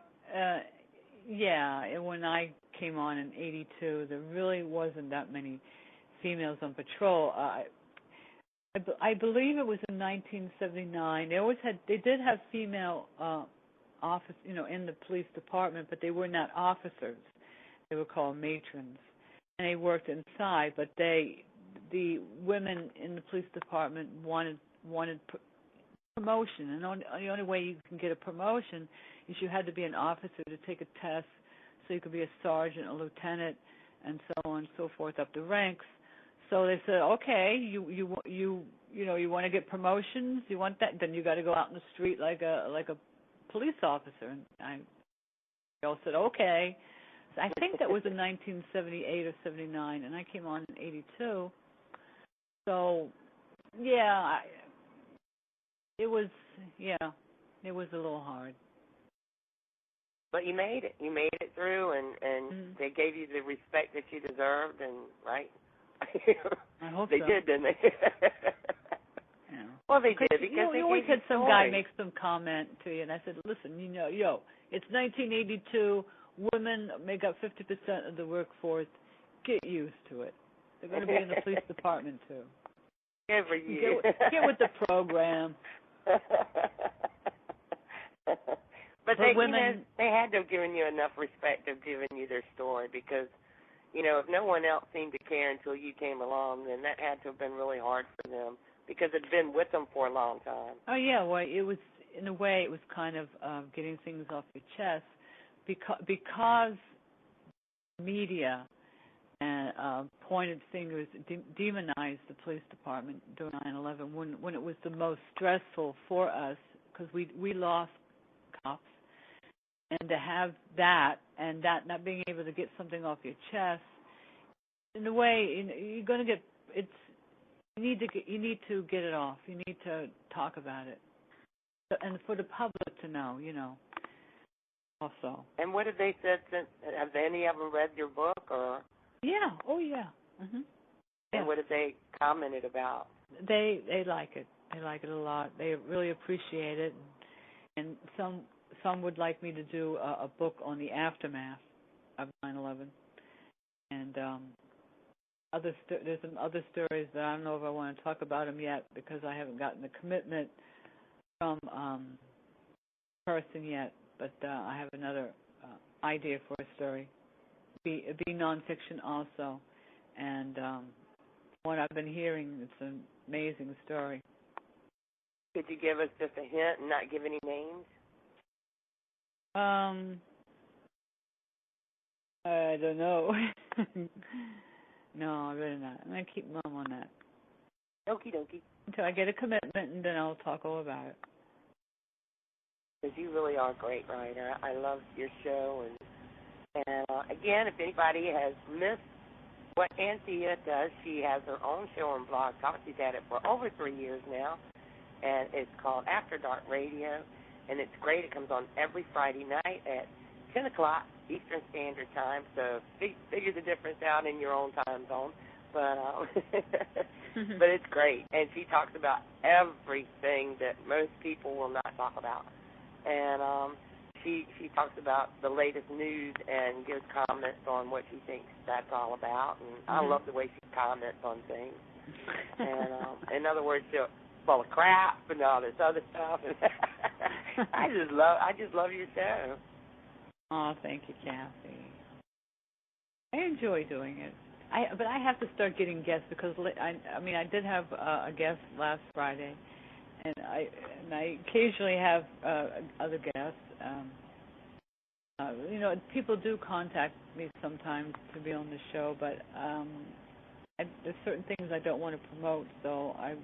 Yeah, and when I came on in '82, there really wasn't that many females on patrol. I believe it was in 1979. They did have female office, in the police department, but they were not officers. They were called matrons, and they worked inside. But the women in the police department wanted promotion, and the only way you can get a promotion is you had to be an officer to take a test, so you could be a sergeant, a lieutenant, and so on and so forth up the ranks. So they said, okay, you want to get promotions, you want that, then you got to go out in the street like a police officer. And they all said, okay. So I think that was in 1978 or 79, and I came on in '82. So, yeah, it was a little hard. But you made it. You made it through, and they gave you the respect that you deserved, and right? I hope they so. did, didn't they? Yeah. Well, they did, because you always had some guy make some comment to you, and I said, listen, it's 1982. Women make up 50% of the workforce. Get used to it. They're going to be in the police department too. Every year. Get with the program. But women, they had to have given you enough respect of giving you their story, because, if no one else seemed to care until you came along, then that had to have been really hard for them, because it's been with them for a long time. Oh, yeah. Well, it was, in a way, it was kind of getting things off your chest, because media and pointed fingers, demonized the police department during 9/11 when it was the most stressful for us, because we lost cops, and to have that and that not being able to get something off your chest, in a way, you're going to get it's. You need to get it off. You need to talk about it, and for the public to know, also. And what have they said since? Have any of them read your book, or? Yeah. Oh, yeah. Mhm. And what have they commented about? They like it. They like it a lot. They really appreciate it, and some would like me to do a book on the aftermath of 9/11, and there's some other stories that I don't know if I want to talk about them yet, because I haven't gotten the commitment from person yet. But I have another idea for a story. It'd be nonfiction also, and what I've been hearing, it's an amazing story. Could you give us just a hint and not give any names? I don't know. No, really not. I'm going to keep mum on that. Okie dokie. Until I get a commitment, and then I'll talk all about it. Because you really are a great writer. I love your show. And again, if anybody has missed what Anthea does, she has her own show on Blog Talk. She's had it for over 3 years now. And it's called After Dark Radio. And it's great. It comes on every Friday night at 10 o'clock Eastern Standard Time. So figure the difference out in your own time zone. But but it's great. And she talks about everything that most people will not talk about. And she talks about the latest news and gives comments on what she thinks that's all about. And I love the way she comments on things. And in other words, she'll full of crap and all this other stuff. I just love your show. Oh, thank you, Cathy. I enjoy doing it. But I have to start getting guests, because I did have a guest last Friday, and I occasionally have other guests. People do contact me sometimes to be on the show, but there's certain things I don't want to promote, so I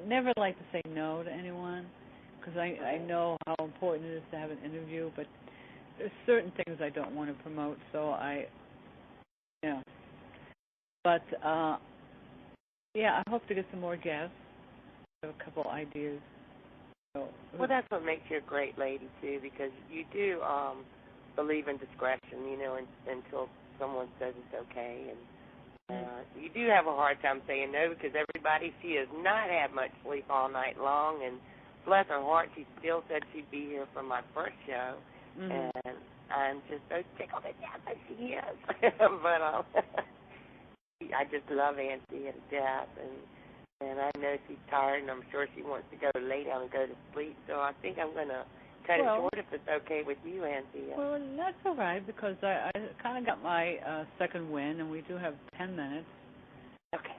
never like to say no to anyone, because I know how important it is to have an interview, but there's certain things I don't want to promote, so But, I hope to get some more guests. I have a couple ideas. Well, that's what makes you a great lady, too, because you do believe in discretion, until someone says it's okay. And you do have a hard time saying no because everybody, she has not had much sleep all night long, and bless her heart, she still said she'd be here for my first show, and I'm just so tickled to death that she is. But I just love Anthea to death, and I know she's tired, and I'm sure she wants to go lay down and go to sleep, so I think I'm going to cut it short if it's okay with you, Anthea. Well, that's all right because I kind of got my second win, and we do have 10 minutes. Okay.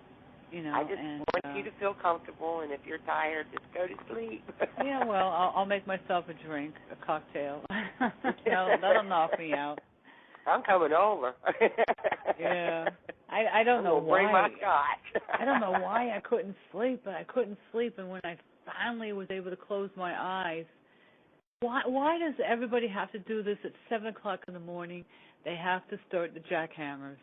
I just want you to feel comfortable, and if you're tired, just go to sleep. Yeah, well, I'll make myself a drink, a cocktail. That'll knock me out. I'm coming over. Yeah. I don't know why. Bring my scotch. I don't know why I couldn't sleep, but I couldn't sleep, and when I finally was able to close my eyes, why does everybody have to do this at 7 o'clock in the morning? They have to start the jackhammers.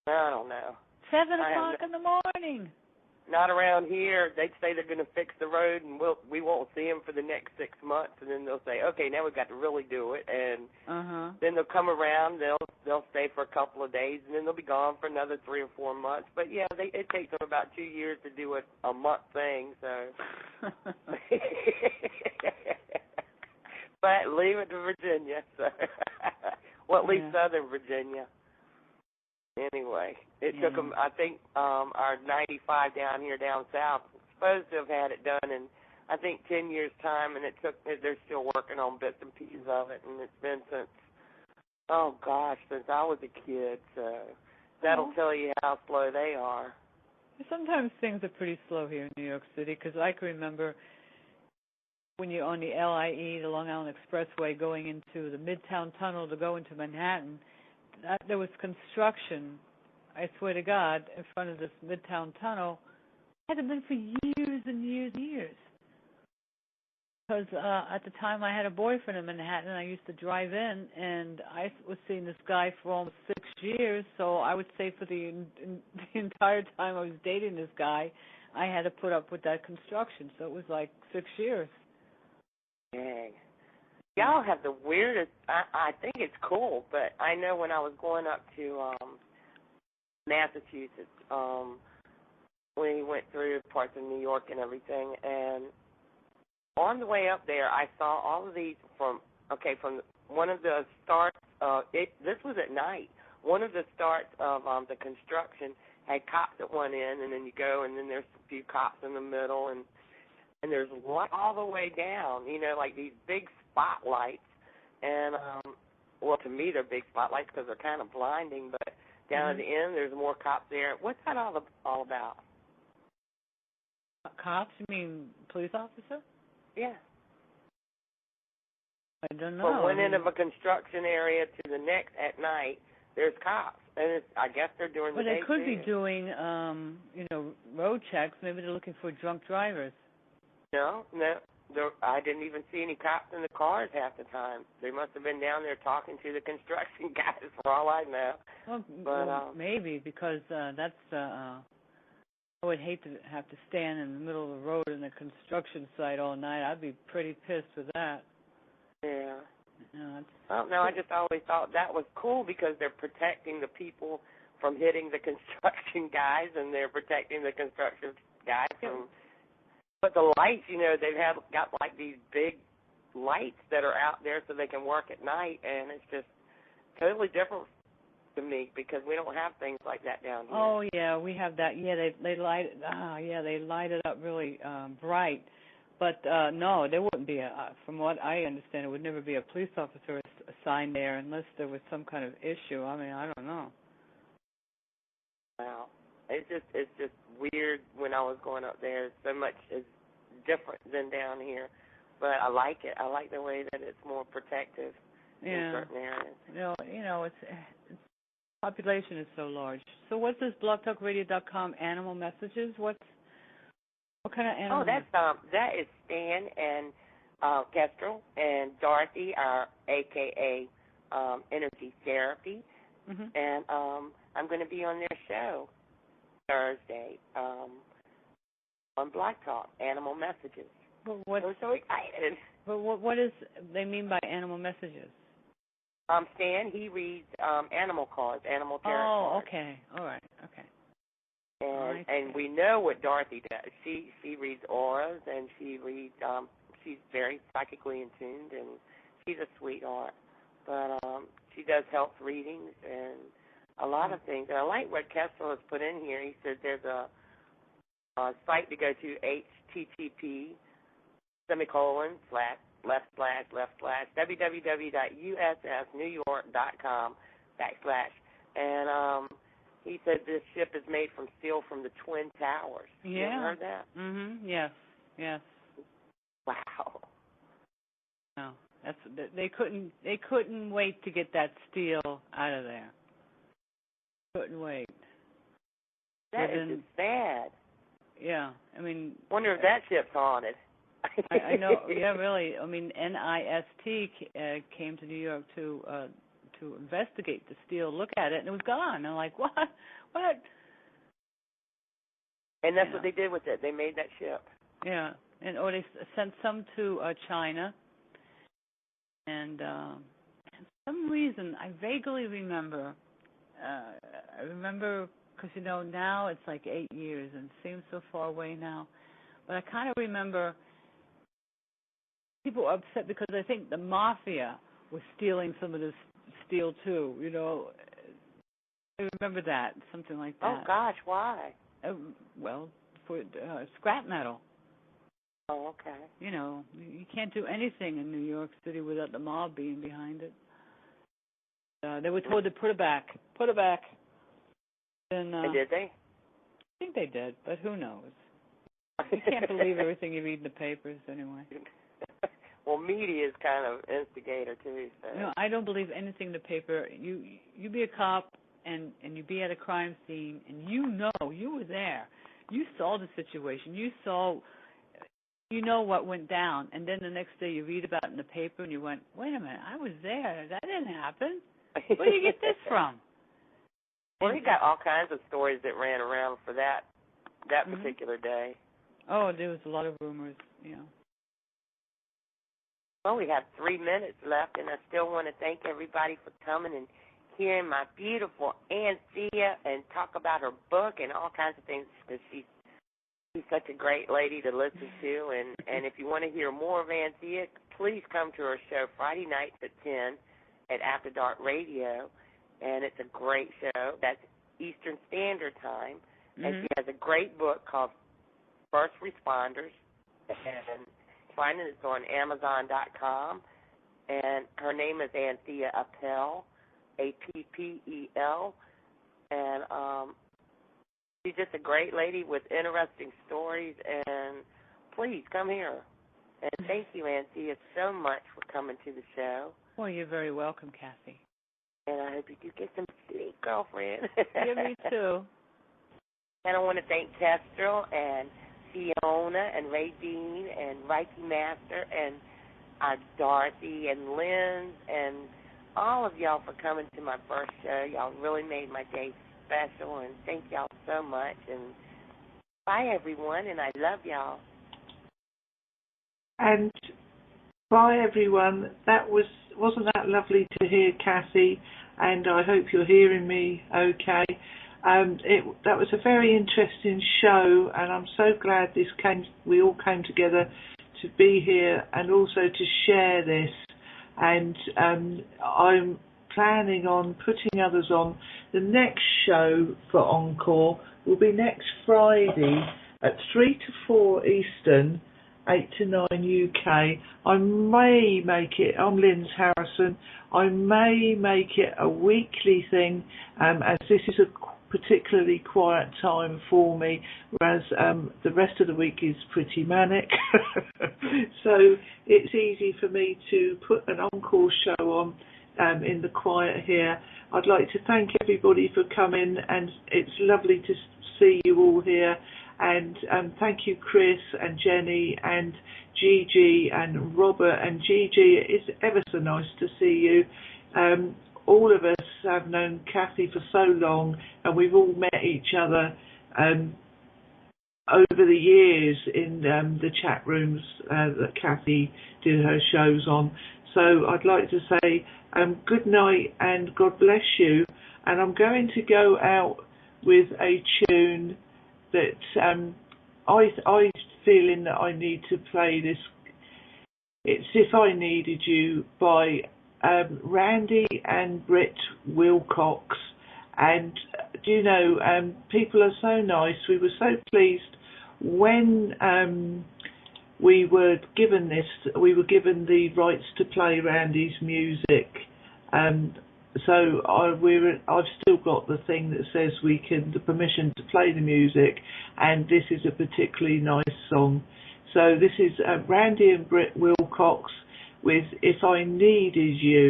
I don't know. 7 o'clock in the morning. Not around here. They'd say they're going to fix the road, and we won't see them for the next 6 months, and then they'll say, okay, now we've got to really do it, and then they'll come around. They'll stay for a couple of days, and then they'll be gone for another 3 or 4 months. But yeah, it takes them about 2 years to do a month thing. So, but leave it to Virginia. So, at least Southern Virginia. Anyway, it took them, I think, our 95 down here down south, supposed to have had it done in, I think, 10 years' time, and they're still working on bits and pieces of it, and it's been since I was a kid, so that'll tell you how slow they are. Sometimes things are pretty slow here in New York City, because I can remember when you're on the LIE, the Long Island Expressway, going into the Midtown Tunnel to go into Manhattan, there was construction, I swear to God, in front of this Midtown Tunnel. It had been for years and years and years. Because at the time I had a boyfriend in Manhattan, and I used to drive in, and I was seeing this guy for almost 6 years, so I would say for the entire time I was dating this guy, I had to put up with that construction. So it was like 6 years. Dang. Y'all have the weirdest, I think it's cool, but I know when I was going up to Massachusetts, when we went through parts of New York and everything, and on the way up there, I saw all of these from one of the starts, this was at night, one of the starts of the construction had cops at one end, and then you go, and then there's a few cops in the middle, and there's one all the way down, like these big spotlights, and to me they're big spotlights because they're kind of blinding, but down at the end there's more cops there. What's that all about? Cops? You mean police officer? Yeah. I don't know. From one end of a construction area to the next at night, there's cops, and I guess they're doing the day. But they could be doing, road checks. Maybe they're looking for drunk drivers. No. I didn't even see any cops in the cars half the time. They must have been down there talking to the construction guys, for all I know. Well, maybe, because that's, I would hate to have to stand in the middle of the road in a construction site all night. I'd be pretty pissed with that. Yeah. I just always thought that was cool because they're protecting the people from hitting the construction guys, and they're protecting the construction guys from... But the lights, they've got like these big lights that are out there so they can work at night, and it's just totally different to me because we don't have things like that down here. Oh yeah, we have that. Yeah, they light. They light it up really bright. But no, there wouldn't be from what I understand, it would never be a police officer assigned there unless there was some kind of issue. I mean, I don't know. Wow, it's just weird when I was going up there. So much is different than down here, but I like it. I like the way that it's more protective in certain areas. It's population is so large. So what's this blogtalkradio.com animal messages? What kind of animal? Oh, that is Stan and Kestrel and Dorothy, our AKA Energy Therapy, and I'm going to be on their show Thursday on Blog Talk, Animal Messages. I'm so excited. But what is they mean by animal messages? Stan, he reads animal cards, animal tarot cards. Oh, okay. All right. Okay. And we know what Dorothy does. She reads auras, and she reads. She's very psychically in tune, and she's a sweetheart. But she does health readings and a lot of things. And I like what Kessel has put in here. He said there's a site to go to, http://www.ussnewyork.com/. And he said this ship is made from steel from the Twin Towers. Yeah. You ever heard that? Yes. Yes. Wow. No. They couldn't wait to get that steel out of there. Couldn't wait. That is just sad. Yeah, I mean. Wonder if that ship's haunted. I know. Yeah, really. I mean, NIST came to New York to investigate the steel, look at it, and it was gone. I'm like, what? What? And that's what they did with it. They made that ship. Yeah, or they sent some to China. And for some reason, I vaguely remember. I remember because now it's like 8 years and it seems so far away now. But I kind of remember people were upset because I think the mafia was stealing some of this steel too. I remember that, something like that. Oh gosh, why? Well, for scrap metal. Oh, okay. You can't do anything in New York City without the mob being behind it. They were told to put it back. Put it back. And did they? I think they did, but who knows? You can't believe everything you read in the papers anyway. Well, media is kind of instigator too. So. I don't believe anything in the paper. You be a cop and you be at a crime scene and you were there. You saw the situation. You know what went down, and then the next day you read about it in the paper and you went, wait a minute, I was there. That didn't happen. Where do you get this from? Well, he got all kinds of stories that ran around for that particular day. Oh, there was a lot of rumors, Well, we have 3 minutes left, and I still want to thank everybody for coming and hearing my beautiful Anthea and talk about her book and all kinds of things, because she's such a great lady to listen to. And if you want to hear more of Anthea, please come to her show Friday nights at 10 at After Dark Radio. And it's a great show. That's Eastern Standard Time. And she has a great book called First Responders. And finding it on Amazon.com. And her name is Anthea Appel, Appel. And she's just a great lady with interesting stories. And please come here. And thank you, Anthea, so much for coming to the show. Well, you're very welcome, Cathy. And I hope you do get some sleep, girlfriend. Yeah, me too. And I want to thank Kestrel and Fiona and Ray Dean and Reiki Master and Dorothy and Lynn and all of y'all for coming to my first show. Y'all really made my day special, and thank y'all so much. And bye, everyone, and I love y'all. And bye, everyone. Wasn't that lovely to hear, Cathy? And I hope you're hearing me okay. That was a very interesting show, and I'm so glad we all came together to be here and also to share this. And I'm planning on putting others on. The next show for Encore will be next Friday at 3 to 4 Eastern, 8 to 9 UK. I may make it, I'm Lindsey-Harrison, I may make it a weekly thing, as this is a particularly quiet time for me, whereas the rest of the week is pretty manic. So it's easy for me to put an encore show on in the quiet here. I'd like to thank everybody for coming, and it's lovely to see you all here. And thank you, Chris and Jenny and Gigi and Robert and Gigi. It's ever so nice to see you. All of us have known Cathy for so long, and we've all met each other over the years in the chat rooms that Cathy did her shows on. So I'd like to say good night and God bless you. And I'm going to go out with a tune that I feeling that I need to play this. It's If I Needed You by Randy and Britt Wilcox. And do you know, people are so nice. We were so pleased when we were given the rights to play Randy's music. So I've still got the thing that says the permission to play the music, and this is a particularly nice song. So this is Randy and Britt Wilcox with If I Needed You.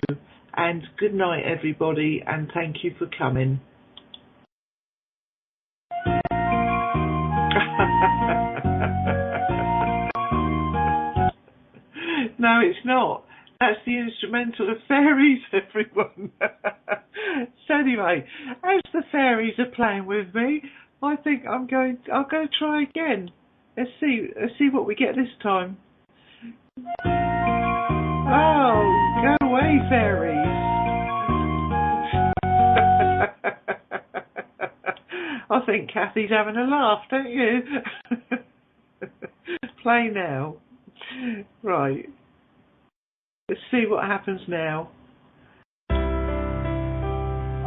And good night, everybody, and thank you for coming. No, it's not. That's the instrumental of Fairies, everyone. So anyway, as the fairies are playing with me, I think I'll go try again. Let's see what we get this time. Oh, go away, fairies. I think Cathie's having a laugh, don't you? Play now. Right. Let's see what happens now.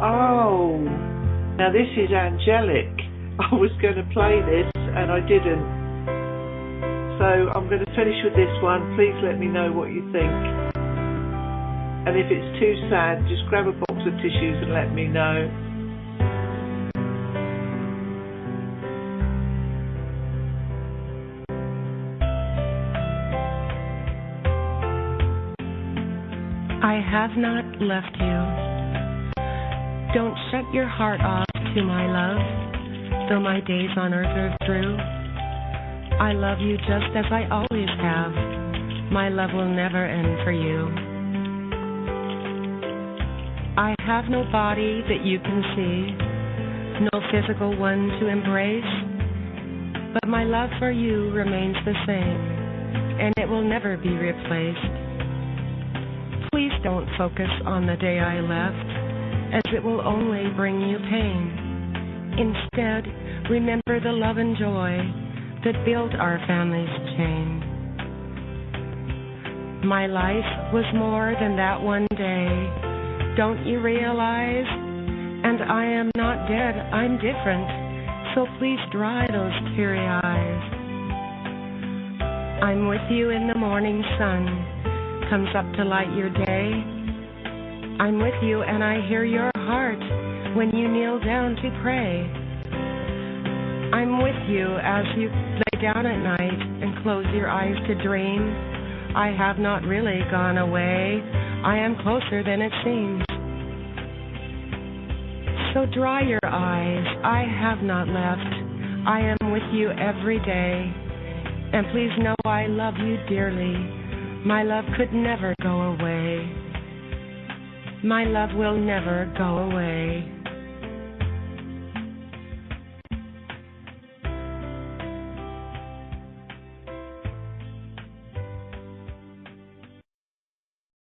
Oh, now this is angelic. I was going to play this and I didn't. So I'm going to finish with this one. Please let me know what you think. And if it's too sad, just grab a box of tissues and let me know. I have not left you. Don't shut your heart off to my love, though my days on earth are through. I love you just as I always have. My love will never end for you. I have no body that you can see, no physical one to embrace, but my love for you remains the same, and it will never be replaced. Please don't focus on the day I left, as it will only bring you pain. Instead, remember the love and joy that built our family's chain. My life was more than that one day. Don't you realize? And I am not dead, I'm different. So please dry those teary eyes. I'm with you in the morning sun. Comes up to light your day. I'm with you and I hear your heart when you kneel down to pray. I'm with you as you lay down at night and close your eyes to dream. I have not really gone away. I am closer than it seems. So dry your eyes. I have not left. I am with you every day. And please know I love you dearly. My love could never go away. My love will never go away.